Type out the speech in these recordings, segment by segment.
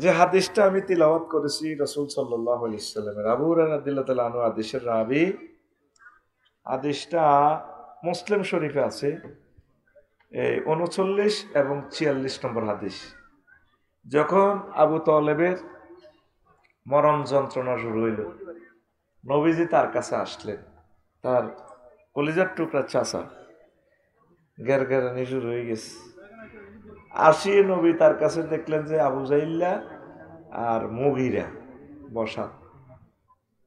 যে হাদিসটা আমি তিলাওয়াত করেছি রাসূল সাল্লাল্লাহু আলাইহি ওয়াসাল্লামের, আবু হুরায়রা রাদিয়াল্লাহু তাআলা আনহু হাদিসের রাবী। হাদিসটা মুসলিম শরীফে আছে, 39 এবং 46 নম্বর হাদিস। যখন আবু তালেবের মরণ যন্ত্রণা শুরু হইল, নবীজি তার কাছে আসলেন। তার কলিজার টুকরা চাচা গেরগেরানি শুরু হয়ে গেছে। আসিয়ে নবী তার কাছে দেখলেন যে আবু জাইল্লা আর মুগীরা বসা,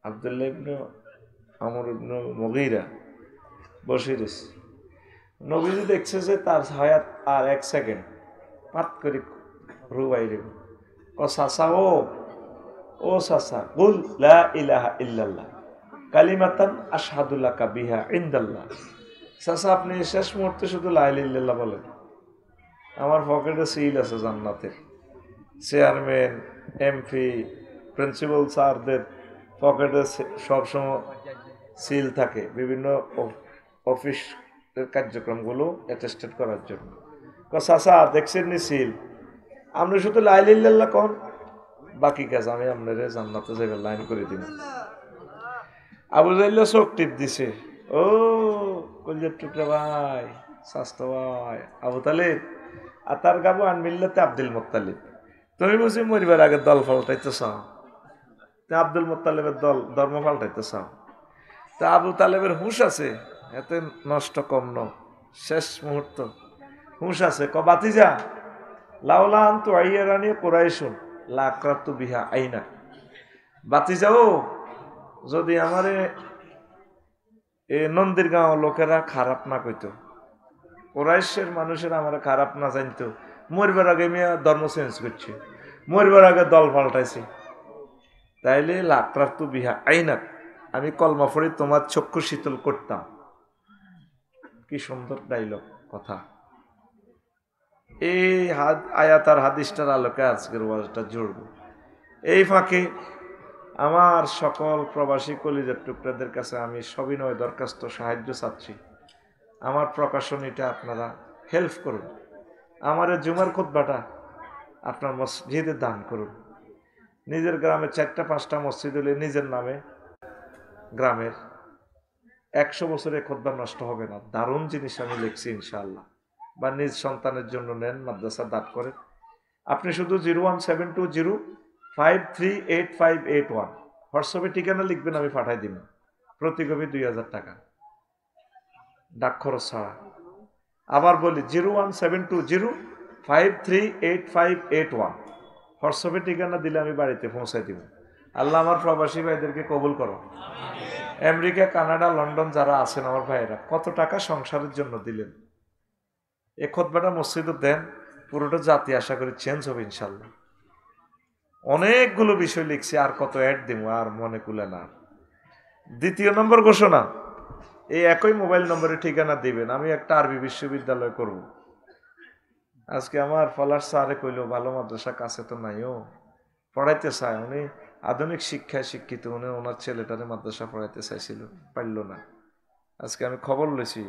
আব্দুল্লাহ ইবনে আমর ইবনে মুগীরা বসে রয়েছে। নবীজি দেখছে যে তার হায়াত আর 1 সেকেন্ড, পাত করে রু বাইরে। ও চাচা, ও চাচা, কুল লা ইলাহা ইল্লাল্লাহ কালিমাতান আশহাদু লাকা বিহা ইনদাল্লাহ। চাচা, আপনি শেষ মুহূর্তে শুধু লা ইলাহা ইল্লাল্লাহ বলেন, আমার পকেটে সিল আছে জান্নাতের। চেয়ারম্যান, এমপি, প্রিন্সিপাল স্যারদের পকেটে সবসময় সিল থাকে বিভিন্ন অফিসের কার্যক্রমগুলো অ্যাটেস্টেড করার জন্য। চাচা দেখছেন নি সিল, আপনি শুধু লা ইলাহা ইল্লাল্লাহ কোন, বাকি কাজ আমি আপনার জান্নাতে যাবেন লাইন করে দিন। আবু জাইল্লা চোখ টিপ দিছে। ও কলিজার টুকরা ভাই, স্বাস্থ্য ভাই আবু তালেব, আর তার গাবু আনমিল্লাতে আব্দুল মুত্তালিব। তুমি বুঝি মরিবার আগে দল পাল্টাইতে চাও, আব্দুল মুত্তালিবের দল ধর্ম পাল্টাইতে চাও। তা আবু তালেবের হুঁশ আছে, এত নষ্ট কম ন, শেষ মুহূর্ত হুঁশ আছে। বাতিজা, লাউলা আনতু আইয়ারানি কুরাইশুন লাকরাতু বিহা আইনা। বাতিজাও, যদি আমারে নন্দীর গাঁও লোকেরা খারাপ না কইতো, কুরাইশের মানুষের আমার খারাপ না জানতো, মরবার আগে আমি ধর্ম চেঞ্জ করছি, মরবার আগে দল পাল্টাইছি, তাইলে লাকরাতু বিহা আইনা, আমি কলমা পড়ে তোমার চক্ষু শীতল করতাম। কি সুন্দর ডাইলগ কথা। এই আয়াত আর হাদিসটার আলোকে আজকের ওয়াজটা জুড়ব। এই ফাঁকে আমার সকল প্রবাসী কলিজার টুকরাদের কাছে আমি সবিনয় দরখাস্ত সাহায্য চাচ্ছি, আমার প্রকাশনীটা আপনারা হেল্প করুন। আমার জুমার খুতবাটা আপনার মসজিদে দান করুন। নিজের গ্রামে 4-5টা মসজিদ হলে নিজের নামে, গ্রামের 100 বছরে খুতবা নষ্ট হবে না। দারুণ জিনিস আমি লিখছি ইনশাআল্লাহ। বা নিজ সন্তানের জন্য নেন, মাদ্রাসা দান করেন। আপনি শুধু 01720538581 হোয়াটসঅ্যাপে ঠিকানা লিখবেন, আমি পাঠাই দিব। প্রতি কপি 2000 টাকা, ডাক খরচ ছাড়া। আবার বলি 01720538581 হোয়াটসঅ্যাপে ঠিকানা দিলে আমি বাড়িতে পৌঁছাই দিব। আল্লাহ আমার প্রবাসী ভাইদেরকে কবুল করো। আমেরিকা, কানাডা, লন্ডন যারা আছেন আমার ভাইয়েরা, কত টাকা সংসারের জন্য দিলেন। এ খুতবাটা মসজিদে দেন, পুরোটা জাতি আশা করি চেঞ্জ হবে ইনশাল্লাহ। অনেকগুলো বিষয় লিখছি, আর কত অ্যাড দিব, আর মনে কুলে না। 2 নম্বর ঘোষণা, এই একই মোবাইল নম্বরে ঠিকানা দিবেন, আমি একটা আরবি বিশ্ববিদ্যালয় করব। আজকে আমার ফলার স্যারে কইল ভালো মাদ্রাসা কাছে তো নাইও, পড়াইতে চায়, উনি আধুনিক শিক্ষায় শিক্ষিত, উনি ওনার ছেলেটারে মাদ্রাসা পড়াইতে চাইছিল, পারল না। আজকে আমি খবর লইছি,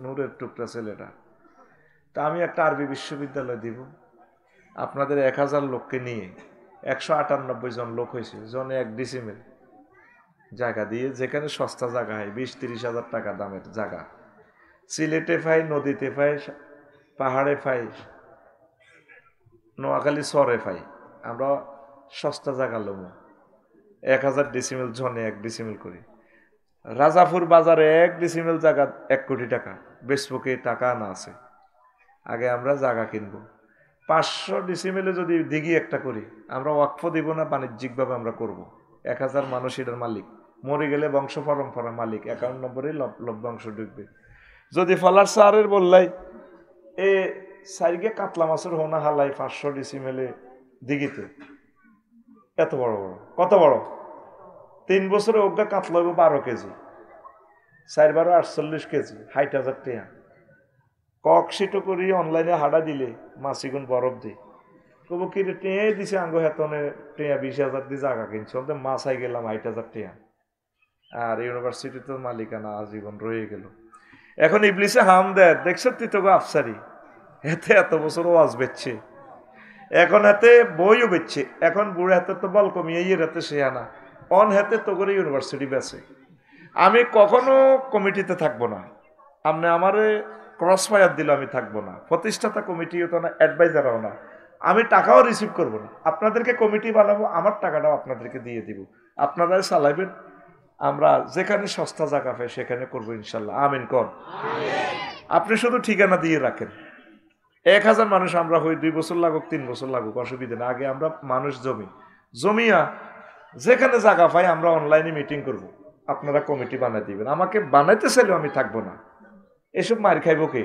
নূরের টুকরা ছেলেটা। তা আমি একটা আরবি বিশ্ববিদ্যালয় দিব, আপনাদের 1000 লোককে নিয়ে 198 জন লোক হয়েছে, জনে 1 ডিসিমেল জায়গা দিয়ে, যেখানে সস্তা জায়গা হয় 20-30 হাজার টাকা দামের জায়গা। সিলেটে পাই, নদীতে পাই, পাহাড়ে পাই, নোয়াখালী চরে পাই, আমরা সস্তা জায়গা লম। 1000 ডিসিমেল, জনে 1 ডিসিমেল করি। রাজাপুর বাজারে 1 ডিসিমেল জায়গা 1 কোটি টাকা, বেসবুকে টাকা না আছে। আগে আমরা জায়গা কিনবো। 500 ডিসিমেলে যদি দিঘি একটা করি, আমরা ওয়াকফ দিব না, বাণিজ্যিকভাবে আমরা করব। 1000 মানুষ এটার মালিক, মরে গেলে বংশ পরম্পরা মালিক, 51 নম্বরে লভ্যাংশ ঢুকবে। যদি ফলার সারের বললাই এ সাইগে কাতলা মাছের হোনা হালাই 500 ডিসিমেলে দিঘিতে, এত বড় বড়, কত বড়, 3 বছরে অজ্ঞা কাতলা হইব 12 কেজি, 4-12 48 কেজি, 60,000 টাকা। কক সিটো করি অনলাইনে হাডা দিলে মাছিগুন বরফ দিই, কব কি রে টেঁ দিছে আঙ্গ হেতনে, টেঁয়া 20,000 দিয়ে জায়গা কিনছে, ওদের মাছ আই গেলাম 60,000 টাকা। আর ইউনিভার্সিটি তো মালিকানা আজীবন রয়ে গেল। এখন ইবলিসে হাম দেয়, দেখছ তুই তো আফসারি, এতে এত বছর ওয়াজ বেচছে, এখন হাতে বইও বেচছে, এখন বুড়ো হাতে তো বল কমিয়ে ইয়ের হাতে সে আনা, অন হাতে তো করে ইউনিভার্সিটি বেছে। আমি কখনো কমিটিতে থাকবো না, আপনি আমারে ক্রস ফায়ার দিলে আমি থাকবো না, প্রতিষ্ঠাতা কমিটিও তো না, অ্যাডভাইজারও না, আমি টাকাও রিসিভ করবো না। আপনাদেরকে কমিটি বানাবো, আমার টাকাটাও আপনাদেরকে দিয়ে দিব, আপনারাই চালাইবেন, আমরা যেখানে সস্তা জায়গা পাই সেখানে করবো ইনশাল্লাহ। আমিন কর। আপনি শুধু ঠিকানা দিয়ে রাখেন। 1000 মানুষ আমরা হই, 2 বছর লাগুক 3 বছর লাগুক অসুবিধা না, আগে আমরা মানুষ জমিয়া যেখানে জায়গা পাই আমরা অনলাইনে মিটিং করব, আপনারা কমিটি বানাই দিবেন। আমাকে বানাইতে চাইলেও আমি থাকবো না। এসব মার খাইব কে?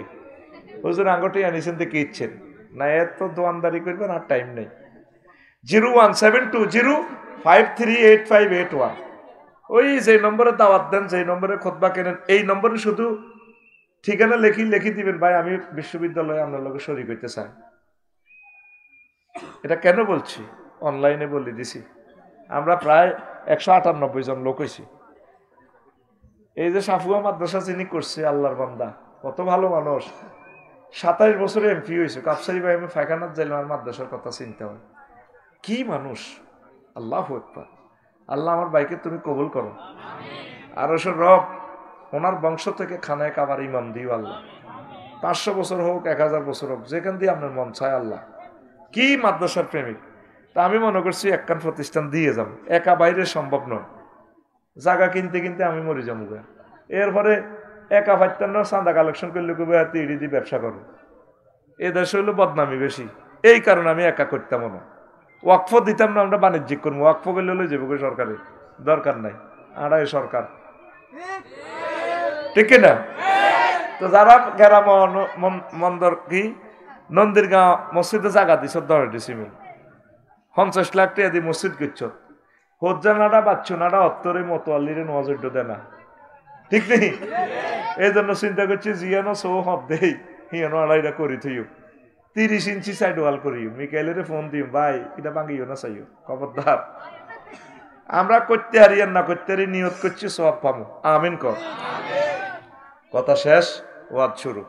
হুজুর আঙ্গটি আনিছেন দেখে ইচ্ছেন না, এত দোয়ানদারি করবেন আর টাইম নেই। 01720538581, ওই যে নম্বরে দাওয়াত দেন, যে নম্বরে খুতবা কেনেন, এই নম্বরে শুধু ঠিকানা লিখি দিবেন, ভাই আমি বিশ্ববিদ্যালয়ে আপনার লোক শরীক হইতে চাই। এটা কেন বলছি? অনলাইনে বলে দিছি, আমরা প্রায় 198 জন লোক হয়েছি। এই যে সাফুয়া মাদ্রাসা যিনি করছে, আল্লাহর বান্দা, কত ভালো মানুষ, 27 বছরে এমপি হয়েছে। কাপসারি ভাই আমি ফায়খানাত যাইলাম, আর মাদ্রাসার কথা চিন্তা হয়, কি মানুষ! আল্লাহু আকবার। আল্লাহ আমার ভাইকে তুমি কবুল করো, আর ওসব রব ওনার বংশ থেকে খানায় কাবার ইমাম দিও আল্লাহ। 500 বছর হোক, 1000 বছর হোক, যেখান দিয়ে আপনার মন চায় আল্লাহ। কি মাদ্রাসার প্রেমিক! তা আমি মনে করছি একখান প্রতিষ্ঠান দিয়ে যাব, একা বাইরে সম্ভব নয়, জায়গা কিনতে কিনতে আমি মরে যাবো। এরপরে একা ফাইতাম না, চাঁদা কালেকশন করলে কবে হাতে ইডি দিয়ে ব্যবসা করো, এ দেশে হইলো বদনামি বেশি, এই কারণে আমি একা করতাম না। ওয়াকফ দিতাম না, আমরা বাণিজ্যিক করবো, ওয়াকফ করলে হলে যাবো সরকারে, দরকার নাই, আড়াই সরকার, ঠিক না? তো যারা গ্রাম মন্দর কি নন্দীরগাঁও মসজিদে জায়গা দিছ, 10 ডিসিমিল 50 লাখ টাকা দিয়ে মসজিদ করছ, হজ্জানারা বাচ্চুনারা অত্তরে মতোয়াল্লিরে নজর দেয় না, ঠিক নেই? এই জন্য চিন্তা করছি জিয়ানো সৌ হব দেই, হিয়ানো আড়াইটা করি থইও, 30 ইঞ্চি সাইড ওয়াল করিও, মিকাইলের ফোন দিও, ভাই এটা ভাঙিও না চাইও, খবরদার। আমরা করতে হারি আর না করতে হারি, নিয়ত করছি সব পাবো। আমিন কর। কথা শেষ, ওয়াজ শুরু।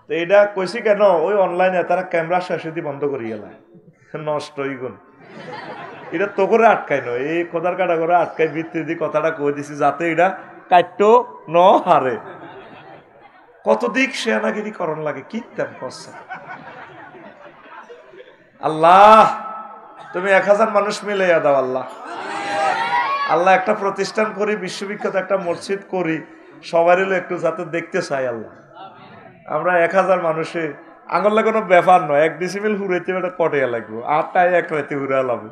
তো এটা কইছি কেন, ওই অনলাইনে তারা ক্যামেরা শেষে দিয়ে বন্ধ করি গেল, নষ্ট হই গুণ। এটা তো করে আটকাই নয়, এই খোদার কাটা করে আটকাই ভিত্তি দিয়ে কথাটা কই দিছি, যাতে এটা কাট্টো ন হারে। কত দিক সেনাগিরি করণ লাগে, কি তেম করছে। আল্লাহ তুমি 1000 মানুষ মিলে দাও আল্লাহ। আল্লাহ একটা প্রতিষ্ঠান করি, বিশ্ববিখ্যাত একটা মসজিদ করি, সবাই একটু যাতে দেখতে চাই আল্লাহ। আমরা 1000 মানুষে আঙুল লাগানো ব্যাপার নয়, 1 ডিসিমিল হুড়াইতে একটা কটিয়া লাগবো, 8টায় 1 রাতে হুড়া লাগবো।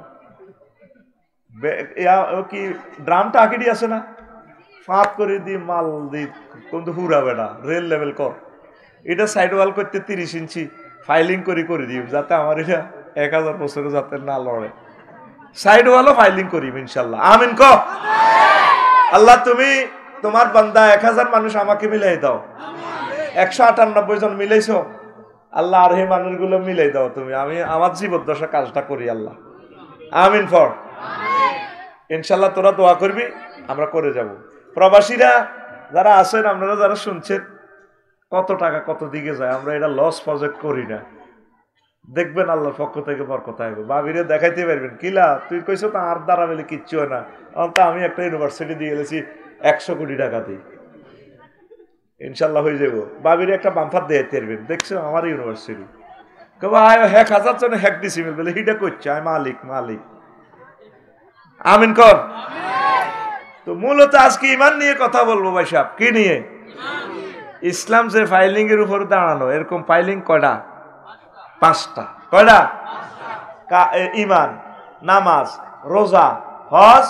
কি ড্রামটা আঁকিডি আছে না, ফাঁপ করে দি মাল দি কিন্তু হুড়া বেড়া রেল লেভেল কর, এটা সাইড ওয়াল করতে 30 ইঞ্চি ফাইলিং করে দিই, যাতে আমার এটা 1000 বছরে যাতে না লড়ে। সাইড ওয়ালও ফাইলিং করি ইনশাল্লাহ। আমিন ক। আল্লাহ তুমি তোমার বান্দা 1000 মানুষ আমাকে মিলাই দাও, 198 জন মিলাইছো আল্লাহ, আর হে মানুষগুলো মিলাই দাও তুমি, আমি আমার জীবদ্দশা কাজটা করি আল্লাহ। আমিন ফর। ইনশাল্লাহ তোরা দোয়া করবি, আমরা করে যাব। প্রবাসীরা যারা আছেন, আপনারা যারা শুনছেন, কত টাকা কত দিকে যায়, আমরা এটা লস প্রজেক্ট করি না, দেখবেন আল্লাহর পক্ষ থেকে বরকত আসবে। বাবিরে দেখাইতে পারবেন, কিলা তুই কইছো তো আর দ্বারা বলে কিচ্ছু হয় না, আমি একটা ইউনিভার্সিটি দিয়ে গেছি 100 কোটি টাকা দিয়ে, ইনশাল্লাহ হয়ে যাবো। বাবিরে একটা বাম্পার দিয়ে পারবেন, দেখছো আমার ইউনিভার্সিটি, ভাই 1000 জন হ্যাক ডিসিমিল বলে হিটা করছে, আমি মালিক। আমিন কর। তো মূলত আজকে ইমান নিয়ে কথা বলবো ভাই সাহেব। কি নিয়ে? ইসলাম যে ফাইলিং এর উপর দাঁড়ানো, এরকম ফাইলিং কয়টা? 5টা। কয়টা? ইমান, নামাজ, রোজা, হজ,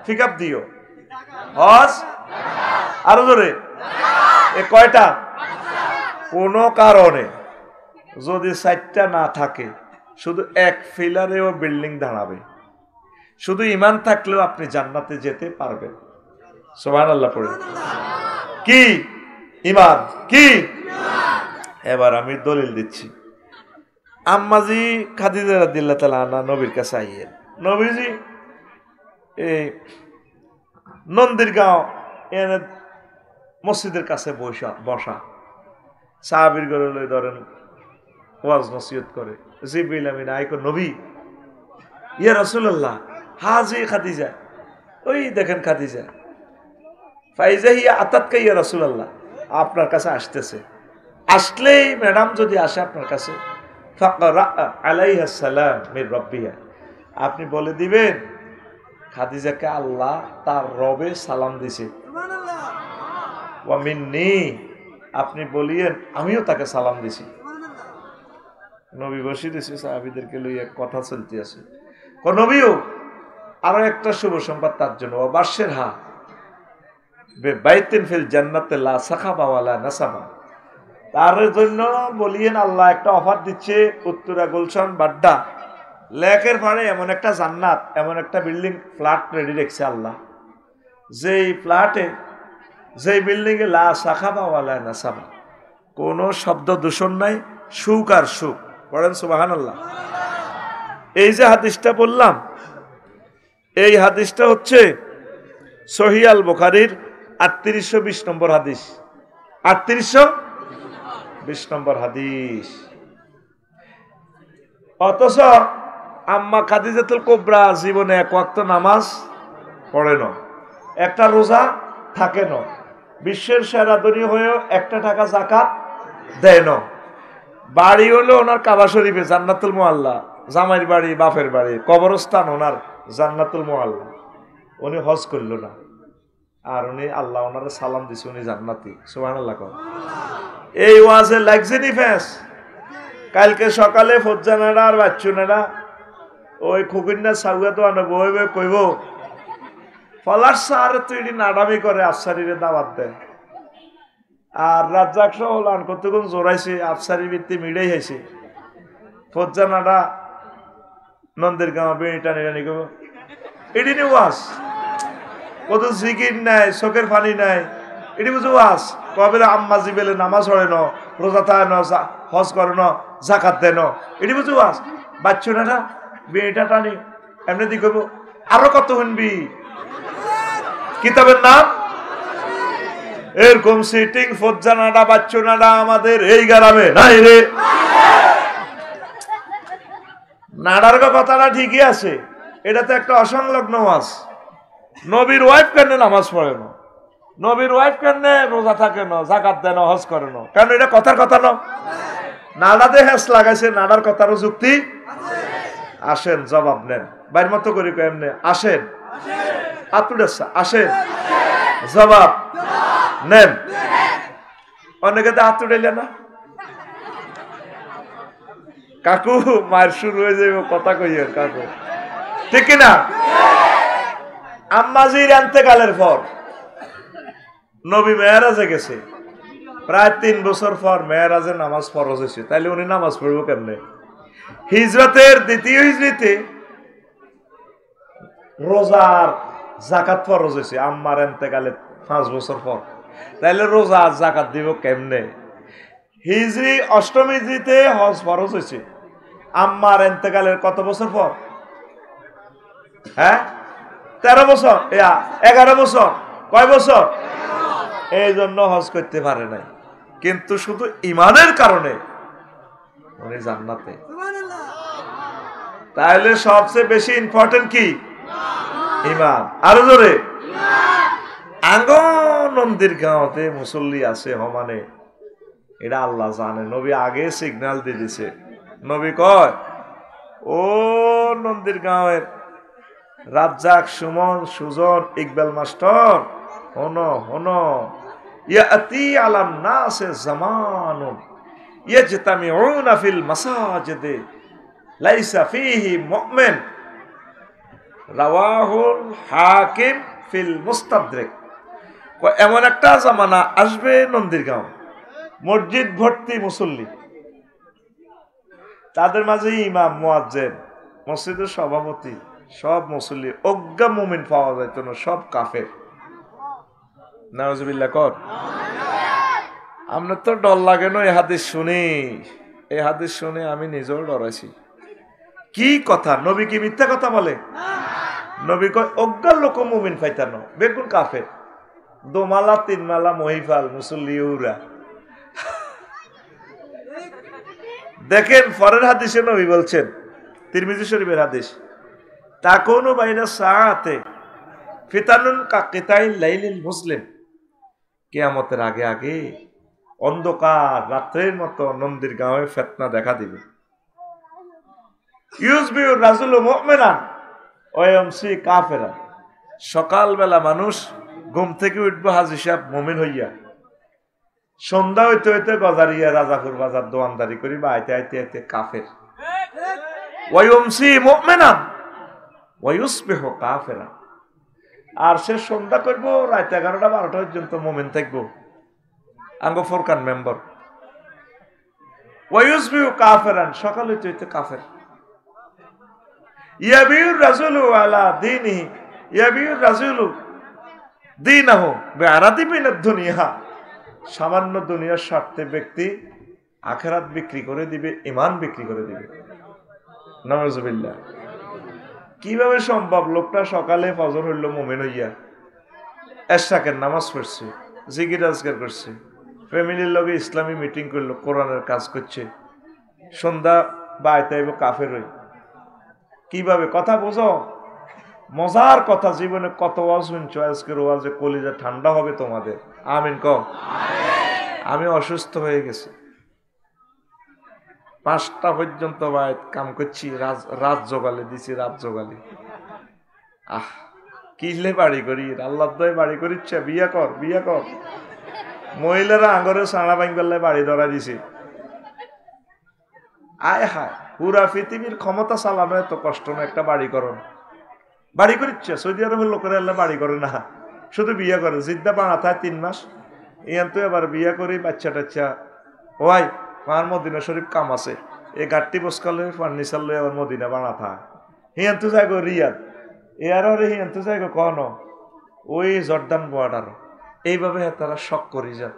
ফিকাপ দিও, হজ, আরো জোরে, এ কয়টা? কোন কারণে যদি 4টা না থাকে, শুধু এক ফিলারেও বিল্ডিং দাঁড়াবে। শুধু ইমান থাকলেও আপনি জান্নাতে যেতে পারবেন। সুবহানাল্লাহ পড়ে। কি ইমান? কি? এবার আমি দলিল দিচ্ছি। আম্মাজি খাদিজা রাদিয়াল্লাহু তাআলা আনহা নবীর কাছে আইয়েন, নবীজি এই নন্দীরগাঁও এনে মসজিদের কাছে বসা, সাহাবীর ঘরে ধরেন ওয়াজ নসিহত করে, জিবরিল আমিন আইকো নবী, ইয়া রাসূলুল্লাহ হাজি খাদিজা, ওই দেখেন খাদিজা, ফাইজা হিয়া আতাতকা ইয়া রাসূলুল্লাহ, আপনার কাছে আসতেছে। আসলেই ম্যাডাম যদি আসে আপনার কাছে, ফাকরা আলাইহা সালাম মির রাব্বিহা, আপনি বলে দিবেন খাদিজাকে আল্লাহ তার রবে সালাম দিছে, সুবহানাল্লাহ, ওয়া মিন্নি, আপনি বলিয়েন আমিও তাকে সালাম দিছি। নবী বসে দিছে, সাহাবীদেরকে লইয়া কথা চলতে আছে। নবীও আরো একটা শুভ সংবাদ তার জন্য, ও বাশির হা বেবাইতিন ফিল জান্নাতে লা সাখাবা ওয়ালা নাসাবা, তার জন্য বলিয়েন আল্লাহ একটা অফার দিচ্ছে, উত্তরা গুলশান বাড্ডা লেকের পাড়ে এমন একটা জান্নাত, এমন একটা বিল্ডিং ফ্ল্যাট রেডি রেখেছে আল্লাহ, যেই ফ্ল্যাটে, যেই বিল্ডিং এ লা সাখাবা ওয়ালা নাসাবা, কোনো শব্দ দূষণ নাই, সুখ আর সুখ। পড়েন সুবহানাল্লাহ। এই যে হাদিসটা বললাম, এই হাদিসটা হচ্ছে সহিহ আল বুখারীর 3820 নম্বর হাদিস, 3820 নম্বর হাদিস। অথচ আম্মা খাদিজাতুল কুবরা জীবনে এক ওয়াক্ত নামাজ পড়ে না, একটা রোজা থাকে না, বিশ্বের সেরা ধনী হয়েও একটা টাকা যাকাত দেয় না, বাড়ি হলো ওনার কাবা শরীফে জান্নাতুল মুআল্লা, জামাইর বাড়ি বাপের বাড়ি, কবরস্থান ওনার জান্নাতুল মুআল্লা, উনি হজ করল না, আর উনি আল্লাহ ওনারে সালাম দিছে, উনি জান্নাতি, সুবহানাল্লাহ। এই ওয়াজে লাগজেনি ফেস। কালকে সকালে ফজ্জানারা আর বাচ্চুনারা ওই খুকিন্না সাউয়া তো আনবো, কইব ফলার সার তুই নাডামি করে আফসারিরে দাওয়াত দেয়, আর রাজ্জাক সহ লান কতক্ষণ জোরাইছে, আফসারি ভিত্তি মিড়াই হয়েছে, ফজ্জানারা নন্দের গাঁও বেড়ি টানি টানি কব এটি নি ওয়াজ, কত জিকির নাই, চোখের পানি নাই, এটি বুঝো ওয়াজ, কবে আম্মা জিবেলে নামাজ পড়ে ন, রোজা থাকে ন, হজ করে ন, জাকাত দেয় ন, এটি বুঝো ওয়াজ। বাচ্চুনারা বেড়িটা টানি এমনি দি কব আরো কত শুনবি, কিতাবের নাম এরকম সিটিং ফজ্জানাডা বাচ্চুনাডা আমাদের এই গ্রামে নাই রে। নাডার কথাটা ঠিকই আছে, এটা তো একটা অসংলগ্ন ওয়াজ। নবীর ওয়াইফ কেন নামাজ পড়ে না, নবীর ওয়াইফ কেন রোজা থাকে না, জাকাত দেয় না, হজ করে না, কারণ এটা কথার কথা না। নাডাতে হেস লাগাইছে, নাডার কথারও যুক্তি। আসেন জবাব নেন, বাইর মতো করি এমনি আসেন, আতুডেসা আসেন, জবাব নেন। অনেকে তো হাত উঠাইলে না, কাকু মায়ের শুরু হয়ে যাবে কথা কইয়ের কাকু, ঠিক কিনা? আম্মাজির এন্তেকালের পর নবী মেরাজে গেছে, প্রায় 3 বছর পর মেরাজে নামাজ ফরজ হয়েছে, তাইলে উনি নামাজ পড়বো কেমনে? হিজরতের দ্বিতীয় হিজরিতে রোজার জাকাত ফরজ হয়েছে আম্মার এন্তেকালের 5 বছর পর, তাইলে রোজা আর জাকাত দিব কেমনে? হিজরি 8ম হিজরিতে হজ ফরজ হয়েছে আম্মার এন্তেকালের কত বছর পর? হ্যাঁ 13 বছর, 11 বছর, কয় বছর? এই জন্য হজ করতে পারে নাই, কিন্তু শুধু ইমানের কারণে উনি জান্নাতে। তাহলে সবচেয়ে বেশি ইম্পর্টেন্ট কি? ইমান। আরো জোরে। নন্দীর গাঁওতে মুসল্লি আছে হমানে, এটা আল্লাহ জানে। নবী আগে সিগন্যাল দিয়ে দিছে, নবী কয় ও নন্দীর গাঁওয়ের রাজ্জাক, সুমন, সুজন, ইকবাল মাস্টার, হনো হনো, ইয়াতি আলান নাসে জামানুন ইয়াজতামিউনা ফিল মাসাজিদে লাইসা ফিহি মুমিন, রাওয়াহুল হাকিম ফিল মুস্তাদরিক। এমন একটা জামানা আসবে নন্দীর গাঁও, মসজিদ ভর্তি মুসল্লি, তাদের মাঝে ইমাম, মুয়াজ্জিন, মসজিদের সভাপতি, সব মুসল্লি, অজ্ঞা মুমিন পাওয়া যাইত না, সব কাফের। নাউজুবিল্লাহ কর। আপনার তো ডর লাগে না এই হাদিস শুনি, এই হাদিস শুনে আমি নিজেও ডরাইছি। কি কথা, নবী কি মিথ্যা কথা বলে? নবী কয় অজ্ঞার লোক মুমিন পাইতানো, বেগুন কাফের। 2 মালা 3 মালা মহিফাল মুসল্লি উরা দেখেন পরের হাদিসে নবী বলছেন, তিরমিজি শরীফের হাদিস, তাকুনু বাইনা সাআতে ফিতানুন কাকিতাইল লাইলিল মুসলিম, কিয়ামতের আগে আগে অন্ধকার রাত্রের মতো নন্দীর গাঁয়ে ফিতনা দেখা দিবে। ইউসবিউ রাজুলু মুমিনান ওয়া ইয়ামসি কাফিরা, সকালবেলা মানুষ ঘুম থেকে উঠবে হাজী সাহেব মুমিন হইয়া, সন্ধ্যা হইতে হইতে গজারিয়া রাজাপুর বাজার দোয়ানদারি করিবা, আইতে আইতে আইতে কাফের। ওয়া ইয়ামসি মুমিনান ওয়া ইউসবিহু কাফিরা, আর সে সন্ধ্যা করবো রাত 11টা 12টা পর্যন্ত মুমিন থাকবো, আঙ্গো ফোরকান মেম্বার। ওয়া ইউসবিহু কাফিরান, সকাল হইতে হইতে কাফের। ইয়াবিউর রাজুলু আলা দীনিহি, ইয়াবিউর রাজুলু দীনাহু বিআরাদি মিনাদ দুনিয়া, সামান্য দুনিয়ার স্বার্থে ব্যক্তি আখিরাত বিক্রি করে দিবে, ঈমান বিক্রি করে দিবে। নাউযুবিল্লাহ। কিভাবে সম্ভব? লোকটা সকালে ফজর হইল মুমিন হইয়া, এশরাকের নামাজ পড়ছে, জিকির আজকার করছে, ফ্যামিলির লগে ইসলামী মিটিং করলো, কোরআনের কাজ করছে, সন্ধ্যা বা আইতে আইব কাফের হই। কিভাবে? কথা বোঝো, মজার কথা। জীবনে কত ওয়াজ শুনছো, আজকের ওয়াজে কলিজা ঠান্ডা হবে তোমাদের। আমিন কও। আমি অসুস্থ হয়ে গেছি, 5টা পর্যন্ত কাম করছি, রাত জোগালে দিছি, রাত জোগালে। কিলে বাড়ি করি, আল্লাহ দয় বাড়ি করিচ্ছে, বিয়া কর বিয়া কর। মহিলারা আঙ্গরে সাড়া ভাঙবেলে বাড়ি ধরা দিছে। আয় হায়, পুরা পৃথিবীর ক্ষমতা চালানো এত কষ্ট না, একটা বাড়ি করো। বাড়ি করিচ্ছে, সৌদি আরবের লোকেরা এলে বাড়ি করে না, শুধু বিয়া করে। জিদ্দা বাড়া থাকে 3 মাস, ইয়ান তো এবার বিয়া করি, বাচ্চা টাচ্চা ওয়াই আমার মদিনা শরীফ কাম আছে, এই গাড়টি বসকালে ফার্নিচার লই আবার মদিনা বানা থা। হিয়ান তো যাইগো রিয়াদ, এর হিয়ান তো যাইগো কন ওই জর্দান বর্ডার। এইভাবে তারা শখ করি যা,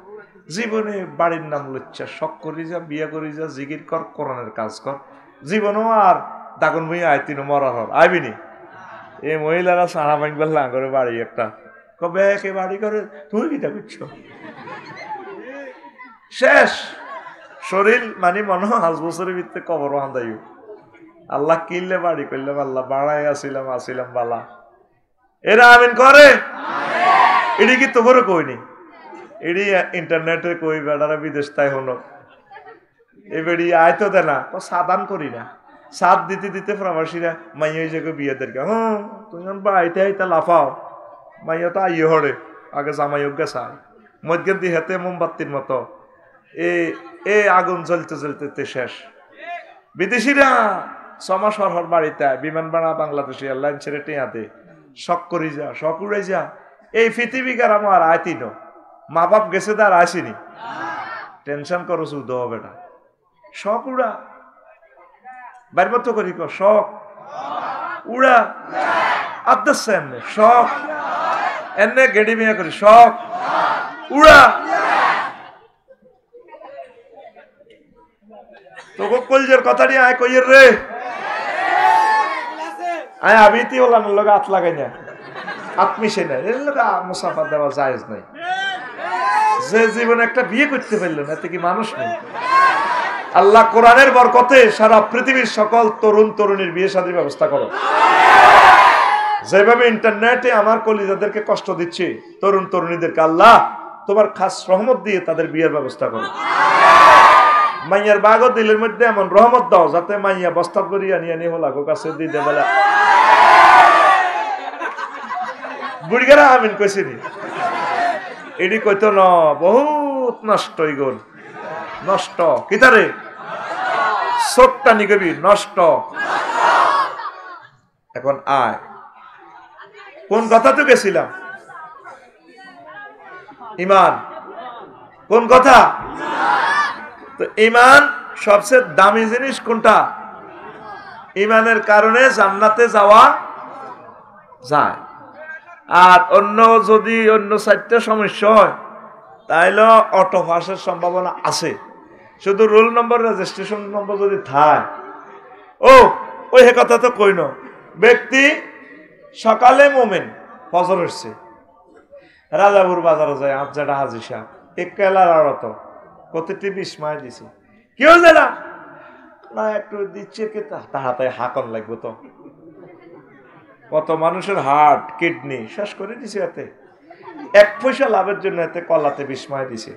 জীবনে বাড়ির নাম লচ্ছা, শখ করি যা, বিয়া করি যা, জিকির কর, কোরআনের কাজ কর। জীবনও আর দাগন বই আইতিন মরার হর আইবিনি। এই মহিলারা সারা ভাঙবার লাঙ্গরে বাড়ি একটা, কবে একে বাড়ি করে তুমি কিটা করছো? শেষ শরীর মানে মনে হয় 5 বছরের ভিতরে কবর হান্দাইও। আল্লাহ কিনলে বাড়ি করলাম, আল্লাহ বাড়াই আসিলাম আসিলাম বালা। এরা আমিন করে। এটি কি তোমার কইনি, এটি ইন্টারনেটে কই বেড়ারা বিদেশ তাই হলো, এ বেড়ি আয় তো দেনা সাদান করি না, সাদ দিতে দিতে প্রবাসীরা মাইয়া ওই জায়গায় বিয়েদেরকে তুমি বাড়িতে আইতে লাফাও, মাইয়া তো আইয়ে হরে আগে জামাইয়োগ্যা চায় মধ্যে দিয়ে হাতে মোমবাতির মতো এ আগুন জ্বলতে জ্বলতে শেষ। বিদেশিরা 6 মাস হর বাড়িতে বিমান ভাড়া বাংলাদেশি এয়ারলাইন ছেড়ে টেয়াতে শখ করি যা, শখ উড়াই যা। এই পৃথিবীকার আমার আয়তিন মা বাপ গেছে তার আসেনি, টেনশন করো শুধ বেটা, শখ উড়া বাইর মতো করি শখ উড়া আদাস এমনি শখ এনে গেড়ি মিয়া করি শখ উড়া। তোকে কলজের কথাটি আয় কইয়ের রে, আয় আবিতি ওলার লগে হাত লাগাই না, হাত মিশে না, এর লগে মুসাফা দেওয়া জায়েজ নাই। যে জীবনে একটা বিয়ে করতে পারলেন এতে কি মানুষ নেই? আল্লাহ কোরআনের বরকতে সারা পৃথিবীর সকল তরুণ তরুণীর বিয়ে শাদীর ব্যবস্থা করো। যেভাবে ইন্টারনেটে আমার কলিজাদেরকে কষ্ট দিচ্ছে তরুণ তরুণীদেরকে, আল্লাহ তোমার খাস রহমত দিয়ে তাদের বিয়ের ব্যবস্থা করো। মাইয়ার বাগো দিলের মধ্যে এমন রহমত দাও যাতে মাইয়া বস্তাব করিয়া নিয়ে নিয়ে হলা কাছে দিতে বেলা বুড়িগারা আমিন কইছিনি। এটি কইতো ন বহুত নষ্ট ইগল নষ্ট কিতারে ছোট্টা নিগবি নষ্ট। এখন আয় কোন কথা তো গেছিলাম, ইমান কোন কথা? তো ইমান সবচেয়ে দামি জিনিস কোনটা? ইমানের কারণে জান্নাতে যাওয়া যায়। আর অন্য যদি অন্য 4টা সমস্যা হয় তাহলে অটো পাসের সম্ভাবনা আছে, শুধু রোল নম্বর রেজিস্ট্রেশন নম্বর যদি থাকে। ওই হে কথা তো কই ন, ব্যক্তি সকালে মোমেন ফজর হচ্ছে রাজাপুর বাজারে যায়, আবজাটা হাজি সাহেব এক কেলার আড়ত প্রতিটি 20 মাইল দিছে, কেউ জানা না একটু দিচ্ছে কি তাহাতে হাকন লাগবে তো, কত মানুষের হার্ট কিডনি শেষ করে দিছে এতে, 1 পয়সা লাভের জন্য এতে কলাতে বিস্ময় দিছে।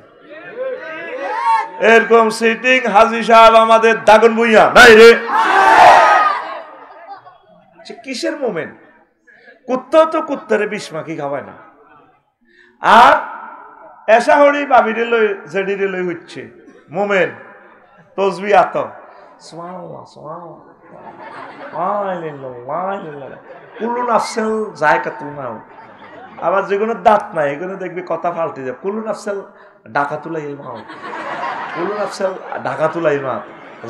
এরকম সিটিং হাজী সাহেব আমাদের দাগন ভুইয়া নাই রে, কিসের মোমেন্ট? কুত্তা তো কুত্তারে বিস্মাকি খাওয়ায় না। আর এসা হরি বাবিরে লই জেডিরে লই হচ্ছে মোমেন্ট তসবি আত কুলুন আফসেল যায় কাতুল নাও। আবার যেগুলো দাঁত নাই এগুলো দেখবি কথা পাল্টে যায়। কুলুন আফসেল ডাকা তুলাই মাও, কুলুন আফসেল ঢাকা তুলাই মা